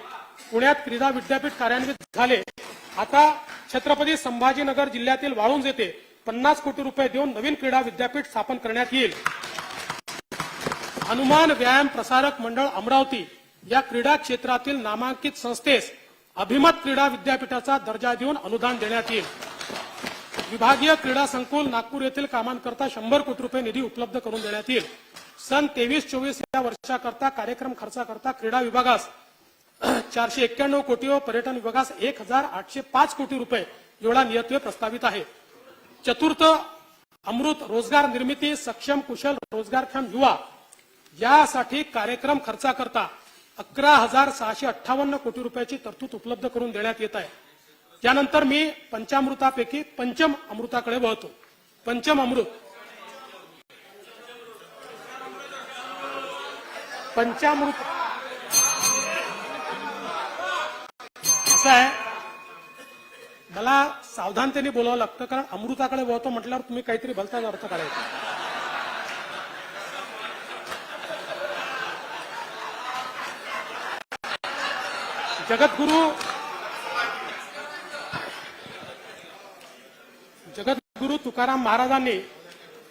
पुण्यात क्रीडा विद्यापीठ कार्यान्वित झाले. आता छत्रपती संभाजीनगर जिल्ह्यातील वाळुंज येथे 50 कोटी रुपये देऊन नवीन क्रीडा विद्यापीठ स्थापन करण्यात येईल. हनुमान व्यायाम प्रसारक मंडळ अमरावती या क्रीडा क्षेत्रातील नामांकित संस्थेस अभिमत क्रीडा विद्यापीठाचा दर्जा देऊन अनुदान देण्यात येईल. विभागीय क्रीडा संकुल नागपूर येथील कामांकरता 100 कोटी रुपये निधी उपलब्ध करून देण्यात येईल. सन 23-24 या वर्षाकरता कार्यक्रम खर्चाकरता क्रीडा विभागास 491 कोटी व पर्यटन विभागास 1,805 कोटी रुपये एवढा नियतव्यय प्रस्तावित आहे. चतुर्थ अमृत रोजगार निर्मिती सक्षम कुशल रोजगारक्षम युवा यासाठी कार्यक्रम खर्चाकरता 11,658 कोटी रुपयाची तरतूद उपलब्ध करून देण्यात येत आहे. त्यानंतर मी पंचामृतापैकी पंचम अमृताकडे वळतो. पंचम अमृत पंचामृत असं आहे, मला सावधानतेने बोलावं लागतं कारण अमृताकडे वळतो म्हटल्यावर तुम्ही काहीतरी भलताच अर्थ काढायचा. जगद्गुरु तुकाराम महाराजांनी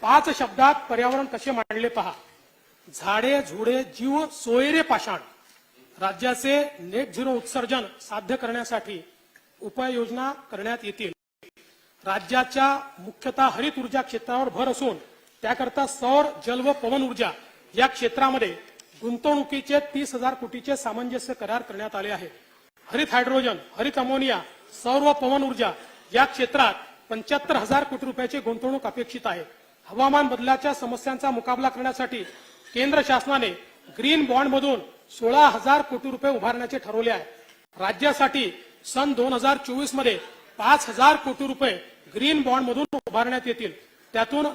5 शब्दात पर्यावरण कसे मांडले पहा. झाडे झुडे जीव सोयरे पाषाण. राज्याचे नेट झिरो उत्सर्जन साध्य करण्यासाठी उपाययोजना करण्यात येतील. राज्याच्या मुख्यतः हरित ऊर्जा क्षेत्रावर भर असून त्याकरता सौर जल व पवन ऊर्जा या क्षेत्रामध्ये गुंतवणुकीचे 30,000 कोटीचे सामंजस्य करार करण्यात आले आहे. हरित हायड्रोजन, हरित अमोनिया, सौर व पवन ऊर्जा या क्षेत्रात 75,000 कोटी रुपयाची गुंतवणूक अपेक्षित आहे. हवामान बदलाच्या समस्यांचा मुकाबला करण्यासाठी केंद्र शासनाने ग्रीन बॉन्ड मधून 16,000 कोटी रुपये उभारण्याचे ठरवले आहे. राज्यासाठी सन 2024 मध्ये 5,000 कोटी रुपये ग्रीन बॉन्ड मधून उभारण्यात येतील. त्यातून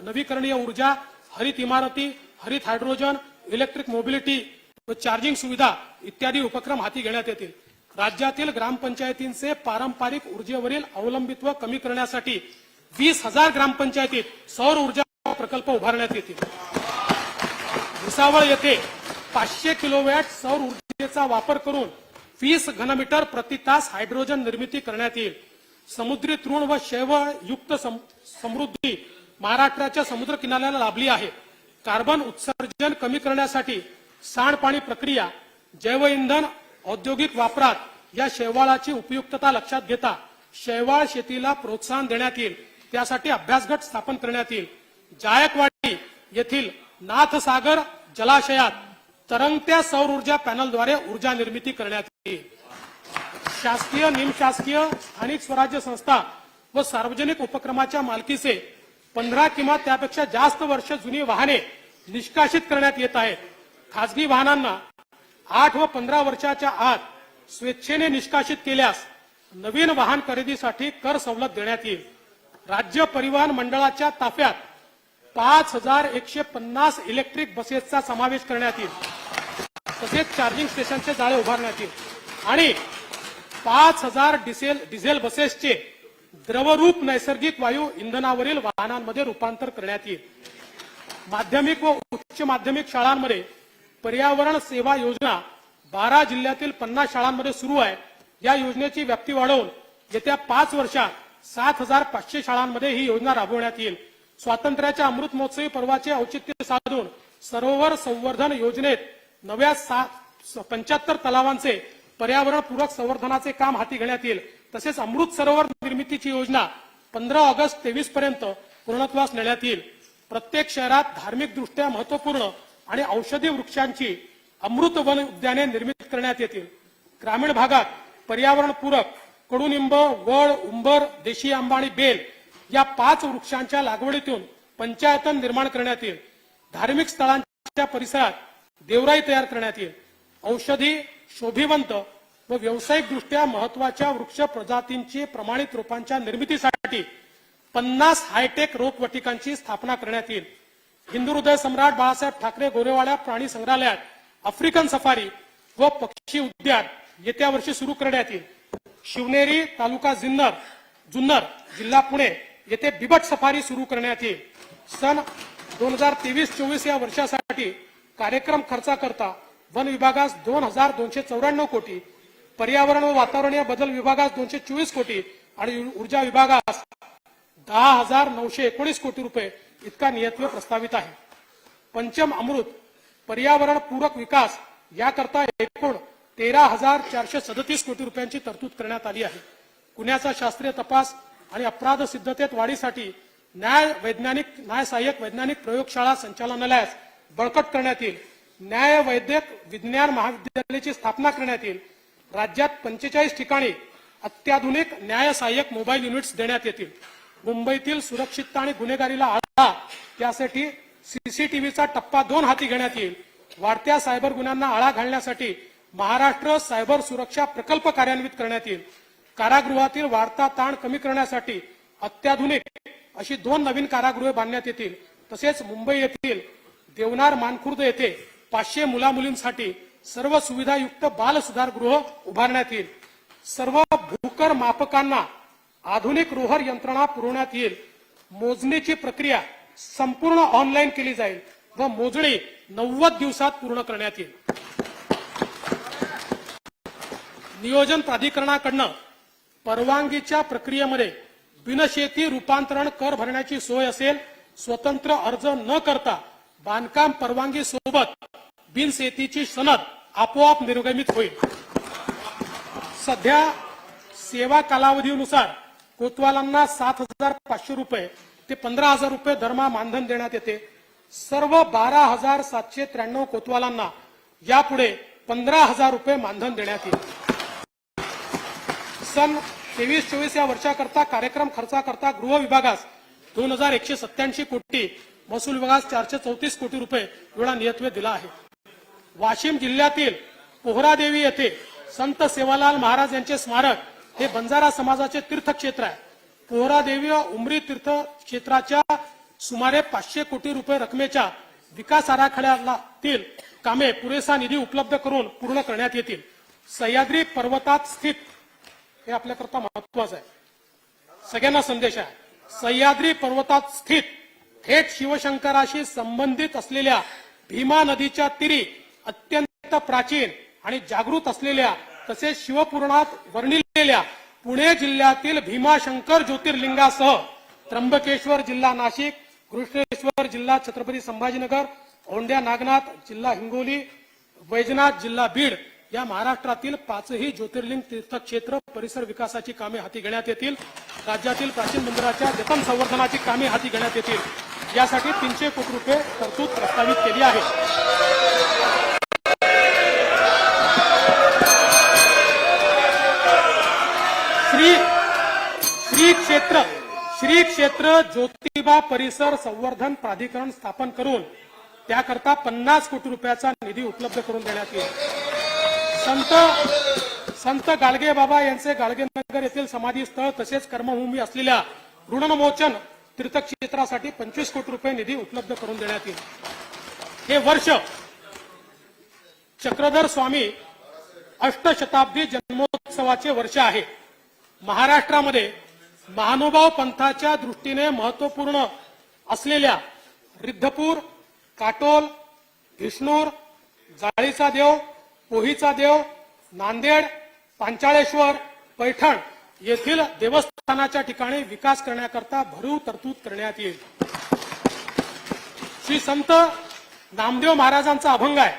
नवीकरणीय ऊर्जा, हरित इमारती, हरित हायड्रोजन, इलेक्ट्रिक मोबिलिटी व चार्जिंग सुविधा इत्यादी उपक्रम हाती घेण्यात येतील. राज्यातील ग्रामपंचायतींचे पारंपरिक ऊर्जेवरील अवलंबित्व कमी करण्यासाठी 20,000 ग्रामपंचायतीत सौर ऊर्जा प्रकल्प उभारण्यात येतील. भुसावळ येथे 500 किलोवॅट सौर ऊर्जेचा वापर करून 20 घनमीटर प्रति तास हायड्रोजन निर्मिती करण्यात येईल. समुद्री तृण व शैवयुक्त समृद्धी महाराष्ट्राच्या समुद्र किनाऱ्याला लाभली आहे. कार्बन उत्सर्जन कमी करण्यासाठी सांडपाणी प्रक्रिया, जैवइंधन औद्योगिक वापरात या शैवाळाची उपयुक्तता लक्षात घेता शैवाळ शेतीला प्रोत्साहन देण्यात येईल. त्यासाठी अभ्यासगट स्थापन करण्यात येईल. जायकवाडी येथील नाथसागर जलाशयात तरंगत्या सौर ऊर्जा पॅनलद्वारे ऊर्जा निर्मिती करण्यात येईल. शासकीय, निमशासकीय, स्थानिक स्वराज्य संस्था व सार्वजनिक उपक्रमाच्या मालकीचे 15 किंवा त्यापेक्षा जास्त वर्ष जुनी वाहने निष्कासित करण्यात येत आहेत. खासगी वाहनांना 8 व 15 वर्षाच्या आत स्वेच्छेने निष्कासित केल्यास नवीन वाहन खरेदीसाठी कर सवलत देण्यात येईल. राज्य परिवहन मंडळाच्या ताफ्यात 5,150 इलेक्ट्रिक बसेसचा समावेश करण्यात येईल. तसेच चार्जिंग स्टेशनचे जाळे उभारण्यात येईल आणि 5,000 डिझेल बसेसचे द्रवरूप नैसर्गिक वायू इंधनावरील वाहनांमध्ये रूपांतर करण्यात येईल. माध्यमिक व उच्च माध्यमिक शाळांमध्ये पर्यावरण सेवा योजना 12 जिल्ह्यातील 50 शाळांमध्ये सुरू आहे. या योजनेची व्याप्ती वाढवून येत्या 5 वर्षात 7,500 शाळांमध्ये ही योजना राबवण्यात येईल. स्वातंत्र्याच्या अमृत महोत्सवी पर्वाचे औचित्य साधून सरोवर संवर्धन योजनेत नव्या 75 तलावांचे पर्यावरणपूरक संवर्धनाचे काम हाती घेण्यात येईल. तसेच अमृत सरोवर निर्मितीची योजना 15 ऑगस्ट 23 पर्यंत पूर्णत्वास नेण्यात येईल. प्रत्येक शहरात धार्मिक दृष्ट्या महत्वपूर्ण आणि औषधी वृक्षांची अमृत वन उद्याने निर्मित करण्यात येतील. ग्रामीण भागात पर्यावरणपूरक कडुनिंब, वड, उंबर, देशी आंबा आणि बेल या 5 वृक्षांच्या लागवडीतून पंचायतन निर्माण करण्यात येईल. धार्मिक स्थळांच्या परिसरात देवराई तयार करण्यात येईल. औषधी, शोभिवंत व व्यावसायिक दृष्ट्या महत्वाच्या वृक्ष प्रजातींची प्रमाणित रोपांच्या निर्मितीसाठी 50 हायटेक रोपवाटिकांची स्थापना करण्यात येईल. हिंदू हृदय सम्राट बाळासाहेब ठाकरे गोरेवाडा प्राणी संग्रहालयात आफ्रिकन सफारी व पक्षी उद्यान येत्या वर्षी सुरू करण्यात येईल. शिवनेरी तालुका जुन्नर जिल्हा पुणे येथे बिबट सफारी सुरू करण्यात येईल. सन 2023-24 या वर्षासाठी कार्यक्रम खर्चाकरता वन विभागास 2,294 कोटी, पर्यावरण व वातावरणीय बदल विभागास 224 कोटी आणि ऊर्जा विभागास 10,919 कोटी रुपये इतका नियतव्य प्रस्तावित आहे. पंचम अमृत पर्यावरण पूरक विकास याकरता एकूण 13,437 कोटी रुपयांची तरतूद करण्यात आली आहे. गुन्ह्याचा शास्त्रीय तपास आणि अपराध सिद्धतेत वाढीसाठी न्याय सहाय्यक वैज्ञानिक प्रयोगशाळा संचालनालयास बळकट करण्यात येईल. न्याय वैद्यक विज्ञान महाविद्यालयाची स्थापना करण्यात येईल. राज्यात 45 ठिकाणी अत्याधुनिक न्याय सहाय्यक मोबाईल युनिट्स देण्यात येतील. मुंबईतील सुरक्षितता आणि गुन्हेगारीला आळा यासाठी सीसीटीव्हीचा टप्पा 2 हाती घेण्यात येईल. वाढत्या सायबर गुन्ह्यांना आळा घालण्यासाठी महाराष्ट्र सायबर सुरक्षा प्रकल्प कार्यान्वित करण्यात येईल. कारागृहातील वाढता ताण कमी करण्यासाठी अत्याधुनिक अशी 2 नवीन कारागृहे बांधण्यात येतील. तसेच मुंबई येथील देवनार मानखुर्द येथे 500 मुलामुलींसाठी सर्व सुविधायुक्त बाल सुधारगृह उभारण्यात येईल. सर्व भूकर मापकांना आधुनिक रोहर यंत्रणा पुरवण्यात येईल. मोजणीची प्रक्रिया संपूर्ण ऑनलाईन केली जाईल व मोजणी 90 दिवसात पूर्ण करण्यात येईल. नियोजन प्राधिकरणाकडून परवानगीच्या प्रक्रियेमध्ये बिनशेती रूपांतरण कर भरण्याची सोय असेल. स्वतंत्र अर्ज न करता बांधकाम परवानगी सोबत बिनशेतीची सनद आपोआप निर्गमित होईल. सध्या सेवा कालावधीनुसार कोतवालांना 7,500 रुपये ते 15,000 रुपये दरमहा मानधन देण्यात येते. सर्व 12,793 कोतवालांना यापुढे 15,000 रुपये मानधन देण्यात येईल. सन 23-24 या वर्षाकरता कार्यक्रम खर्चाकरता गृह विभागास 2,187 कोटी, महसूल विभागास 434 कोटी रुपये एवढा नियतव्य दिला आहे. वाशिम जिल्ह्यातील पोहरादेवी येथे संत सेवालाल महाराज यांचे स्मारक हे बंजारा समाजाचे तीर्थक्षेत्र आहे. पोहरादेवी व उमरी तीर्थक्षेत्राच्या सुमारे 500 कोटी रुपये रकमेच्या विकास आराखड्यातील कामे पुरेसा निधी उपलब्ध करून पूर्ण करण्यात येतील. सह्याद्री पर्वतात स्थित, हे आपल्याकरता महत्वाचं आहे, सगळ्यांना संदेश आहे. सह्याद्री पर्वतात स्थित थेट शिवशंकराशी संबंधित असलेल्या भीमा नदीच्या तीरी अत्यंत प्राचीन आणि जागृत असलेल्या तसेच शिवपुराणात वर्णिलेल्या पुणे जिल्ह्यातील भीमाशंकर ज्योतिर्लिंगासह त्र्यंबकेश्वर जिल्हा नाशिक, घृष्णेश्वर जिल्हा छत्रपती संभाजीनगर, औंढ्या नागनाथ जिल्हा हिंगोली, वैजनाथ जिल्हा बीड या महाराष्ट्रातील 5ही ज्योतिर्लिंग तीर्थक्षेत्र परिसर विकासाची कामे हाती घेण्यात येतील. राज्यातील प्राचीन मंदिराच्या जतन संवर्धनाची कामे हाती घेण्यात येतील. यासाठी 300 कोटी रुपये तरतूद प्रस्तावित केली आहे. श्री क्षेत्र ज्योतिबा परिसर संवर्धन प्राधिकरण स्थापन करून त्याकरता 50 कोटी रुपयाचा निधी उपलब्ध करून देण्यात येईल. संत गाडगे बाबा यांचे गाडगेनगर येथील समाधी स्थळ तसेच कर्मभूमी असलेल्या ऋणमोचन तीर्थक्षेत्रासाठी 25 कोटी रुपये निधी उपलब्ध करून देण्यात येईल. हे वर्ष चक्रधर स्वामी अष्टशताब्दी जन्मोत्सवाचे वर्ष आहे. महाराष्ट्रामध्ये महानुभाव पंथाच्या दृष्टीने महत्वपूर्ण असलेल्या रिद्धपूर, काटोल, विष्णूर, जाळीचा देव, पोहीचा देव, नांदेड, पांचाळेश्वर, पैठण येथील देवस्थानाच्या ठिकाणी विकास करण्याकरता भरीव तरतूद करण्यात येईल. श्री संत नामदेव महाराजांचा अभंग आहे,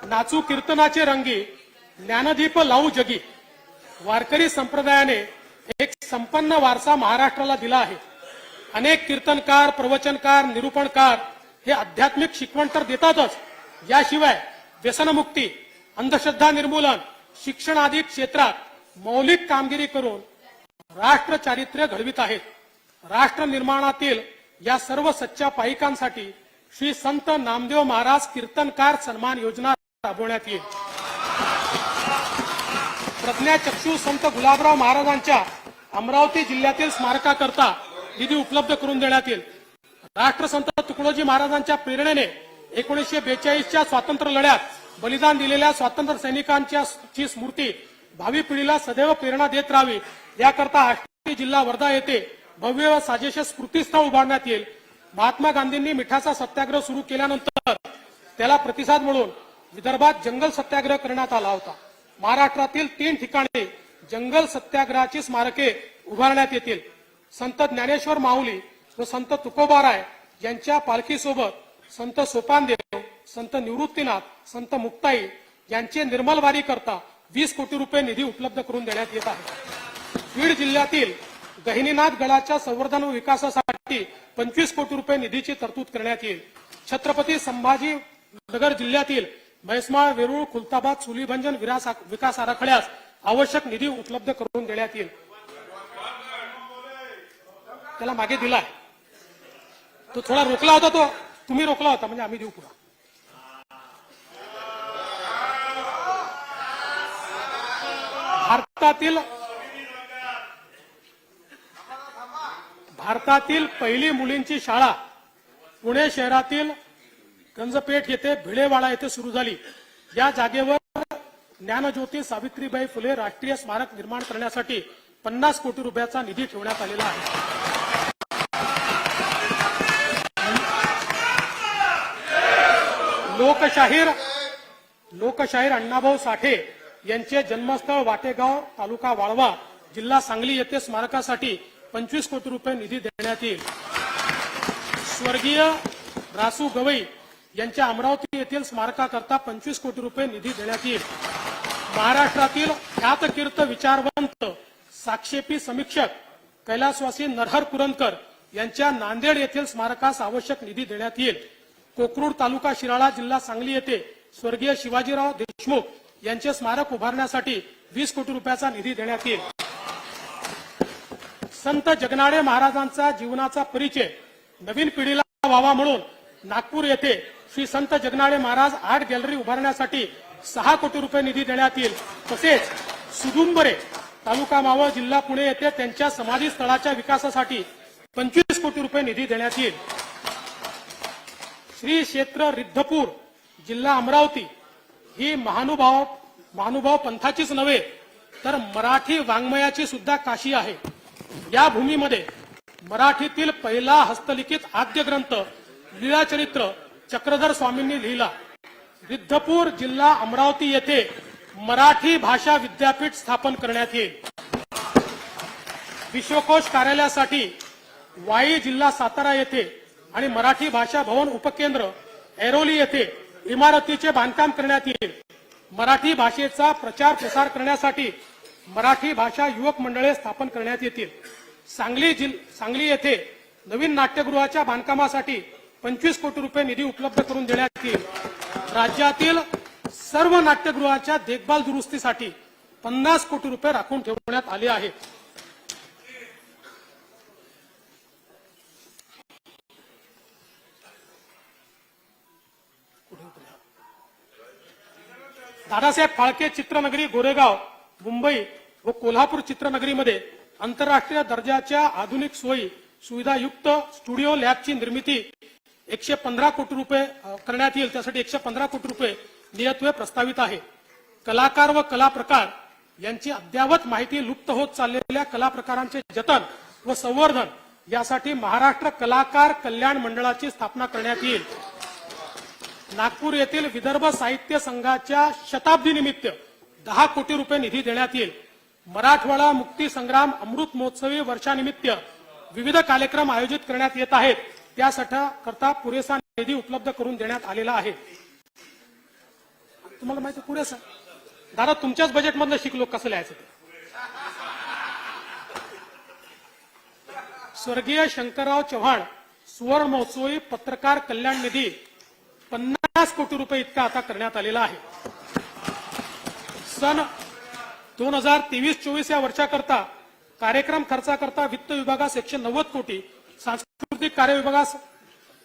नाचू कीर्तनाचे रंगी ज्ञानदीप लावू जगी. वारकरी संप्रदायाने एक संपन्न वारसा महाराष्ट्राला दिला आहे. अनेक कीर्तनकार, प्रवचनकार, निरूपणकार हे आध्यात्मिक शिकवण तर देतातच, याशिवाय व्यसनमुक्ती, अंधश्रद्धा निर्मूलन, शिक्षण आदी क्षेत्रात मौलिक कामगिरी करून राष्ट्र चारित्र्य घडवित आहेत. राष्ट्र निर्माणातील या सर्व सच्च्या पाईकांसाठी श्री संत नामदेव महाराज कीर्तनकार सन्मान योजना राबवण्यात येईल. प्रज्ञाचक्षू संत गुलाबराव महाराजांच्या अमरावती जिल्ह्यातील स्मारकाकरता निधी उपलब्ध करून देण्यात येईल. राष्ट्रसंत तुकडोजी महाराजांच्या प्रेरणेने 1942च्या स्वातंत्र्य लढ्यात बलिदान दिलेल्या स्वातंत्र्य सैनिकांची स्मृती भावी पिढीला सदैव प्रेरणा देत राहावी, याकरता आष्टी जिल्हा वर्धा येथे भव्य व साजेश स्मृतीस्थळ उभारण्यात येईल. महात्मा गांधींनी मिठाचा सत्याग्रह सुरू केल्यानंतर त्याला प्रतिसाद म्हणून विदर्भात जंगल सत्याग्रह करण्यात आला होता. महाराष्ट्रातील 3 ठिकाणी जंगल सत्याग्रहाची स्मारके उभारण्यात येतील. संत ज्ञानेश्वर माऊली व संत तुकोबाराय यांच्या पालखीसोबत संत सोपानदेव, संत निवृत्तीनाथ, संत मुक्ताई यांचे निर्मलवारी करता 20 कोटी रुपये निधी उपलब्ध करून देण्यात येत आहे. बीड जिल्ह्यातील गहिनीनाथ गडाच्या संवर्धन व विकासासाठी 25 कोटी रुपये निधीची तरतूद करण्यात येईल. छत्रपती संभाजी नगर जिल्ह्यातील म्हैसमाळ, वेरूळ, खुलताबाद, सुलीभंजन विकास आराखड्यास आवश्यक निधी उपलब्ध करून देण्यात येईल. त्याला मागे दिलाय, तो थोडा रोखला होता, तो तुम्ही रोखला होता, म्हणजे आम्ही देऊ पुरा. भारतातील पहिली मुलींची शाळा पुणे शहरातील गंजपेठ येथे भिडेवाडा येथे सुरू झाली. या जागेवर ज्ञानज्योती सावित्रीबाई फुले राष्ट्रीय स्मारक निर्माण करण्यासाठी 50 कोटी रुपयाचा निधी ठेवण्यात आलेला आहे. लोकशाहीर अण्णाभाऊ साठे यांचे जन्मस्थळ वाटेगाव, तालुका वाळवा, जिल्हा सांगली येथे स्मारकासाठी 25 कोटी रुपये निधी देण्यात येईल. स्वर्गीय रासू गवई यांच्या अमरावती येथील स्मारकाकरता 25 कोटी रुपये निधी देण्यात येईल. महाराष्ट्रातील ख्यातकीर्त विचारवंत साक्षेपी समीक्षक कैलासवासी नरहर कुरंदकर यांच्या नांदेड येथील स्मारकास आवश्यक निधी देण्यात येईल. कोकरूड तालुका शिराळा, जिल्हा सांगली येथे स्वर्गीय शिवाजीराव देशमुख यांचे स्मारक उभारण्यासाठी 20 कोटी रुपयाचा निधी देण्यात येईल. संत जगनाडे महाराजांचा जीवनाचा परिचय नवीन पिढीला व्हावा म्हणून नागपूर येथे श्री संत जगनाडे महाराज आर्ट गॅलरी उभारण्यासाठी 6 कोटी रुपये निधी देण्यात येईल. तसेच सुदुंबरे, तालुका मावळ, जिल्हा पुणे येथे त्यांच्या समाधी स्थळाच्या विकासासाठी 25 कोटी रुपये निधी देण्यात येईल. श्री क्षेत्र रिद्धपूर, जिल्हा अमरावती ही महानुभाव पंथाचीच नव्हे तर मराठी वाङ्मयाची सुद्धा काशी आहे. या भूमीमध्ये मराठीतील पहिला हस्तलिखित आद्य ग्रंथ लीळाचरित्र चक्रधर स्वामींनी लिहिला. रिद्धपूर, जिल्हा अमरावती येथे मराठी भाषा विद्यापीठ स्थापन करण्यात येईल. विश्वकोश कार्यालयासाठी वाई, जिल्हा सातारा येथे आणि मराठी भाषा भवन उपकेंद्र ऐरोली येथे इमारतीचे बांधकाम करण्यात येईल. मराठी भाषेचा प्रचार प्रसार करण्यासाठी मराठी भाषा युवक मंडळे स्थापन करण्यात येतील. सांगली येथे नवीन नाट्यगृहाच्या बांधकामासाठी 25 कोटी रुपये निधी उपलब्ध करून देण्यात येईल. राज्यातील सर्व नाट्यगृहाच्या देखभाल दुरुस्तीसाठी 50 कोटी रुपये राखून ठेवण्यात आले आहेत. दादासाहेब फाळके चित्रनगरी, गोरेगाव, मुंबई व कोल्हापूर चित्रनगरीमध्ये आंतरराष्ट्रीय दर्जाच्या आधुनिक सोयी सुविधायुक्त स्टुडिओ लॅबची निर्मिती 115 कोटी रुपये करण्यात येईल. त्यासाठी 115 कोटी रुपये नियतव्यय प्रस्तावित आहे. कलाकार व कला प्रकार यांची अद्ययावत माहिती लुप्त होत चाललेल्या कला प्रकारांचे जतन व संवर्धन यासाठी महाराष्ट्र कलाकार कल्याण मंडळाची स्थापना करण्यात येईल. नागपूर येथील विदर्भ साहित्य संघाच्या शताब्दी निमित्त 10 कोटी रुपये निधी देण्यात येईल. मराठवाडा मुक्ती संग्राम अमृत महोत्सवी वर्षानिमित्त विविध कार्यक्रम आयोजित करण्यात येत आहेत, त्यासाठी करता पुरेसा निधी उपलब्ध करून देण्यात आलेला आहे। तुम्हाला माहिती पुरेसा दादा तुमच्याच बजेटमधनं शिकलो कसं लिहायचं ते। स्वर्गीय शंकरराव चव्हाण सुवर्ण महोत्सवी पत्रकार कल्याण निधी 50 कोटी रुपये इतका आता करण्यात आलेला आहे। सन 2023-24 या वर्षाकरता कार्यक्रम खर्चाकरता वित्त विभागास 190 कोटी, सांस्कृतिक कार्य विभागास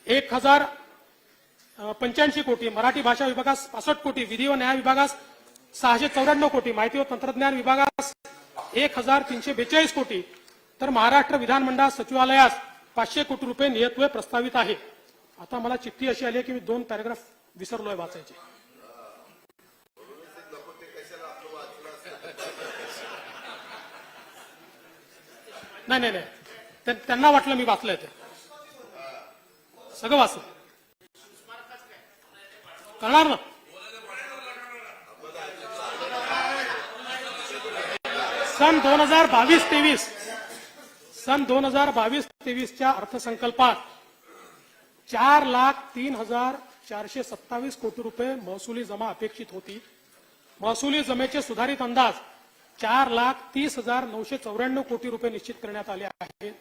1085 कोटी, मराठी भाषा विभागास 65 कोटी, विधी व न्याय विभागास 694 कोटी, माहिती व तंत्रज्ञान विभागास 1342 कोटी, तर महाराष्ट्र विधानमंडळ सचिवालयास 500 कोटी रुपये नियतव्यय प्रस्तावित आहे। आता मला चिठ्ठी अशी आली की मी 2 पॅराग्राफ विसरलोय वाचायचे। नाही, त्यांना वाटलं मी वाचलंय ते सगळं वाचलं करणार ना। सन 2022-23 अर्थसंकल्पात 4,03,427 कोटी रुपये महसुली जमा अपेक्षित होती। महसुली जमेचे सुधारित अंदाज 4,30,994 कोटी रुपये निश्चित करण्यात आले आहेत।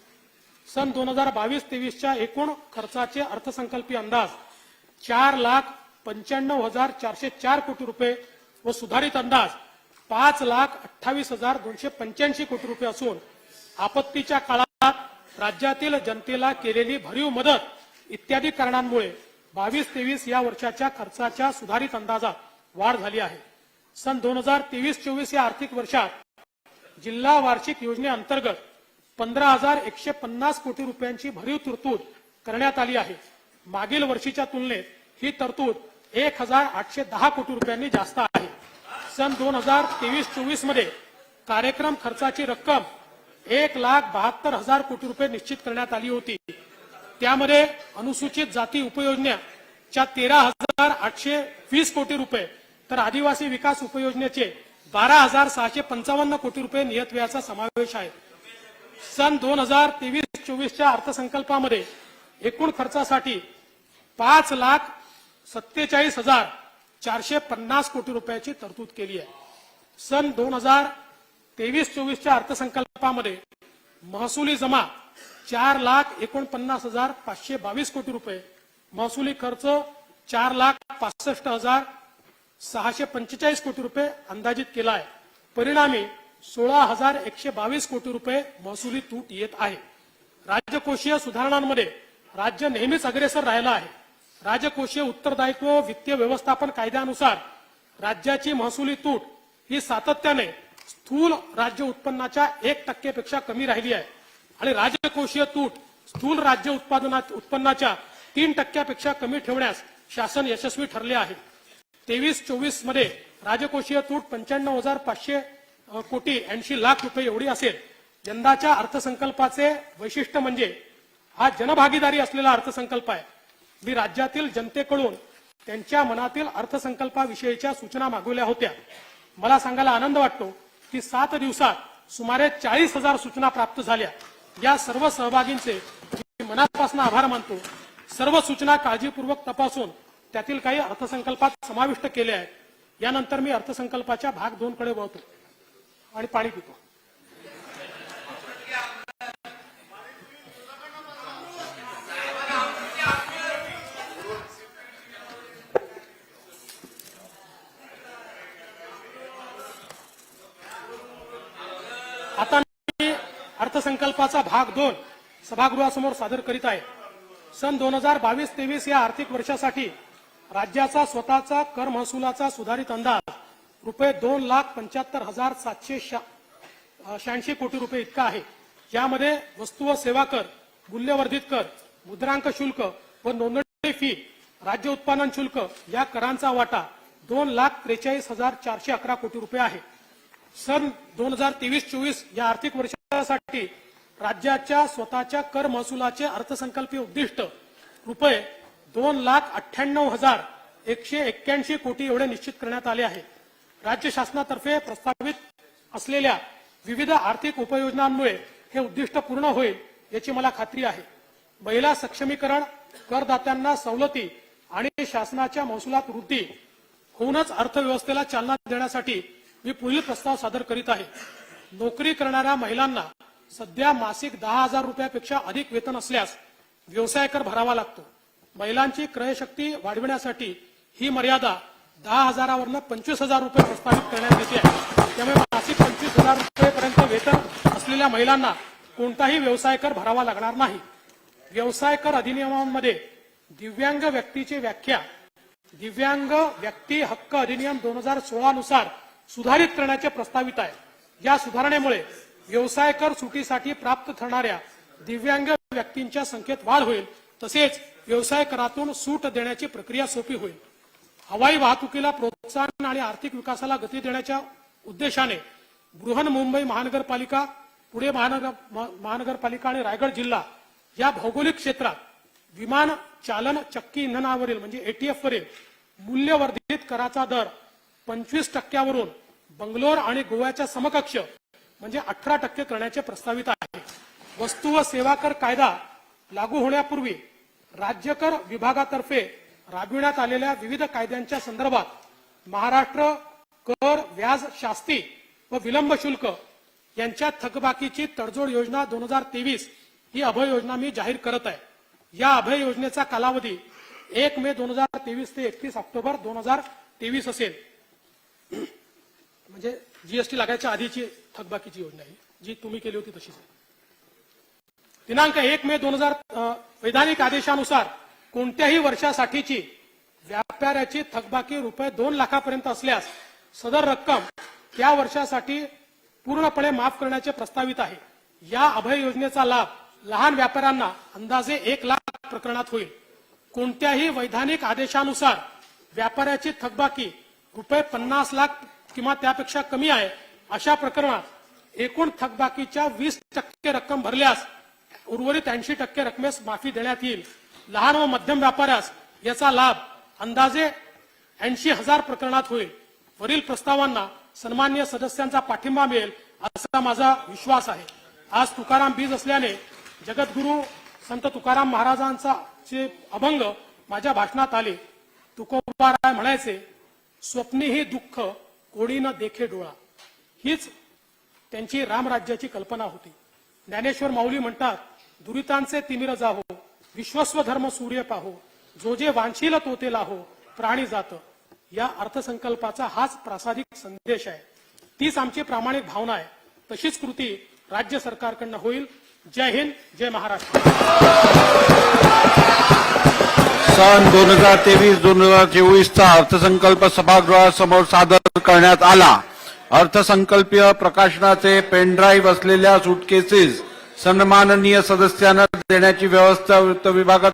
सन 2022-23 एकूण खर्चाचे अर्थसंकल्पीय अंदाज 4,95,404 कोटी रुपये व सुधारित अंदाज 5,28,285 कोटी रुपये असून आपत्तीच्या काळात राज्यातील जनतेला केलेली भरीव मदत इत्यादी कारणांमुळे 22-23 या वर्षाच्या खर्चाच्या सुधारित अंदाजात वाढ झाली आहे। सन 2023-24 या आर्थिक वर्षात जिल्हा वार्षिक योजनेअंतर्गत 15,150 कोटी रुपयांची भरीव तरतूद करण्यात आली आहे। मागील वर्षीच्या तुलनेत ही तरतूद 1,810 कोटी रुपयांनी जास्त आहे। सन 2023-24 मध्ये कार्यक्रम खर्चाची रक्कम 1,72,000 कोटी रुपये निश्चित करण्यात आली होती। त्यामध्ये अनुसूचित जाती उपयोजनेच्या 13,820 कोटी रुपये तर आदिवासी विकास उपयोजनेचे 12,655 कोटी रुपये नियतव्ययाचा समावेश आहे। सन 2023-24 अर्थसंकल्पामध्ये एकूण खर्चासाठी 5,47,450 कोटी रुपयाची तरतूद केली आहे। सन 2023-24 अर्थसंकल्पामध्ये महसुली जमा 4,49,522 कोटी रुपये, महसुली खर्च 4,65,645 कोटी रुपये अंदाजित केला आहे। परिणामी 16,122 कोटी रुपये महसुली तूट येत आहे। राजकोषीय सुधारणांमध्ये राज्य नेहमीच अग्रेसर राहिला आहे। राजकोषीय उत्तरदायित्व वित्तीय व्यवस्थापन कायद्यानुसार राज्याची महसुली तूट ही सातत्याने स्थूल राज्य उत्पन्नाच्या 1% पेक्षा कमी राहिली आहे आणि राजकोषीय तूट स्थूल राज्य उत्पन्नाच्या 3% पेक्षा कमी ठेवण्यास शासन यशस्वी ठरले आहे। 23-24 मध्ये राजकोषीय तूट 95,500 कोटी 80 लाख रुपये एवढी असेल। यंदाच्या अर्थसंकल्पाचे वैशिष्ट्य म्हणजे हा जनभागीदारी असलेला अर्थसंकल्प आहे। मी राज्यातील जनतेकडून त्यांच्या मनातील अर्थसंकल्पाविषयीच्या सूचना मागवल्या होत्या। मला सांगायला आनंद वाटतो की 7 दिवसात सुमारे 40,000 सूचना प्राप्त झाल्या। या सर्व सहभागींचे मी मनापासून आभार मानतो। सर्व सूचना काळजीपूर्वक तपासून त्यातील काही अर्थसंकल्पात समाविष्ट केले आहेत। यानंतर मी अर्थसंकल्पाच्या भाग 2 कडे वळतो आणि पाणी पितो। आता मी अर्थसंकल्पाचा भाग 2 सभागृहासमोर सादर करीत आहे। सन 2022-23 या आर्थिक वर्षासाठी राज्याचा स्वतःचा कर महसुलाचा सुधारित अंदाज रुपये 2,75,786 कोटी रुपये इतका आहे। यामध्ये वस्तू व सेवा कर, मूल्यवर्धित कर, मुद्रांक शुल्क व नोंदणी फी, राज्य उत्पादन शुल्क या करांचा वाटा 2,43,411 कोटी रुपये आहे। सन 2023-24 या आर्थिक वर्षासाठी राज्याच्या स्वतःच्या कर महसुलाचे अर्थसंकल्पीय उद्दिष्ट रुपये 2,98,181 कोटी एवढे निश्चित करण्यात आले आहे। राज्य शासनातर्फे प्रस्तावित असलेल्या विविध आर्थिक उपयोजनांमुळे हे उद्दिष्ट पूर्ण होईल याची मला खात्री आहे. महिला सक्षमीकरण, करदात्यांना सवलती आणि शासनाच्या महसुलात वृद्धी होऊनच अर्थव्यवस्थेला चालना देण्यासाठी मी पुढील प्रस्ताव सादर करीत आहे. नोकरी करणाऱ्या महिलांना सध्या मासिक 10,000 रुपयापेक्षा अधिक वेतन असल्यास व्यवसाय कर भरावा लागतो. महिलांची क्रयशक्ती वाढविण्यासाठी ही मर्यादा 10,000वरून 25,000 रुपये प्रस्तावित करण्यात येते आहे. त्यामुळे मासिक 25,000 रुपयेपर्यंत वेतन असलेल्या महिलांना कोणताही व्यवसाय कर भरावा लागणार नाही. व्यवसाय कर अधिनियमामध्ये दिव्यांग व्यक्तीची व्याख्या दिव्यांग व्यक्ती हक्क अधिनियम 2016 नुसार सुधारित करण्याचे प्रस्तावित आहे. या सुधारणेमुळे व्यवसाय कर सुटीसाठी प्राप्त ठरणाऱ्या दिव्यांग व्यक्तींच्या संख्येत वाढ होईल. तसेच व्यवसाय करातून सूट देण्याची प्रक्रिया सोपी होईल. हवाई वाहतुकीला प्रोत्साहन आणि आर्थिक विकासाला गती देण्याच्या उद्देशाने बृहन्मुंबई महानगरपालिका, पुणे महानगरपालिका आणि रायगड जिल्हा या भौगोलिक क्षेत्रात विमान चालन चक्की इंधनावरील म्हणजे एटीएफ वरील मूल्यवर्धित कराचा दर 25% बंगलोर आणि गोव्याच्या समकक्ष म्हणजे 18% करण्याचे प्रस्तावित आहे. वस्तू व सेवा कर कायदा लागू होण्यापूर्वी राज्य कर विभागातर्फे राबविण्यात आलेल्या विविध कायद्यांच्या संदर्भात महाराष्ट्र कर, व्याज, शास्ती व विलंब शुल्क यांच्या थकबाकीची तडजोड योजना 2023 ही अभय योजना मी जाहीर करत आहे. या अभय योजनेचा कालावधी 1 मे 2023 ते 31 ऑक्टोबर 2023 असेल. म्हणजे जीएसटी लागायच्या आधीची थकबाकीची योजना आहे, जी तुम्ही केली होती तशीच आहे. दिनांक 1 मे 2000 वैधानिक आदेशानुसार कोणत्याही वर्षासाठीची व्यापाऱ्याची थकबाकी रुपये 2 लाखापर्यंत असल्यास सदर रक्कम त्या वर्षासाठी पूर्णपणे माफ करण्याचे प्रस्तावित आहे. या अभय योजनेचा लाभ लहान व्यापाऱ्यांना अंदाजे 1 लाख प्रकरणात होईल. कोणत्याही वैधानिक आदेशानुसार व्यापाऱ्याची थकबाकी रुपये 50 लाख किंवा त्यापेक्षा कमी आहे अशा प्रकरणात एकूण थकबाकीच्या 20% रक्कम भरल्यास उर्वरित 80% रकमेस माफी देण्यात येईल. लहान व मध्यम व्यापाऱ्यास याचा लाभ अंदाजे 80,000 प्रकरणात होईल. वरील प्रस्तावांना सन्माननीय सदस्यांचा पाठिंबा मिळेल असा माझा विश्वास आहे. आज तुकाराम बीज असल्याने जगद्गुरू संत तुकाराम महाराजांचा जे अभंग माझ्या भाषणात आले. तुकोबाराय म्हणायचे, स्वप्नीही दुःख कोणी न देखे डोळा. हीच त्यांची रामराज्याची कल्पना होती. ज्ञानेश्वर माऊली म्हणतात, दुरितांचे तिमिर जाहो, विश्वस्व धर्म सूर्य पाहो, जो जे वांछील तो ते लाहो, प्राणी जात. या अर्थसंकल्पाचा हाच प्रासादिक संदेश आहे. तीच आमची प्रामाणिक भावना आहे. तशीच कृती राज्य सरकारकडनं होईल. जय हिंद, जय महाराष्ट्र. सन 2023-2024चा अर्थसंकल्प सभागृहासमोर सादर करण्यात आला. अर्थसंकल्पीय प्रकाशनाचे पेनड्राईव्ह असलेल्या सूटकेसेस सन्माननीय सदस्यांना देण्याची व्यवस्था वित्त विभागात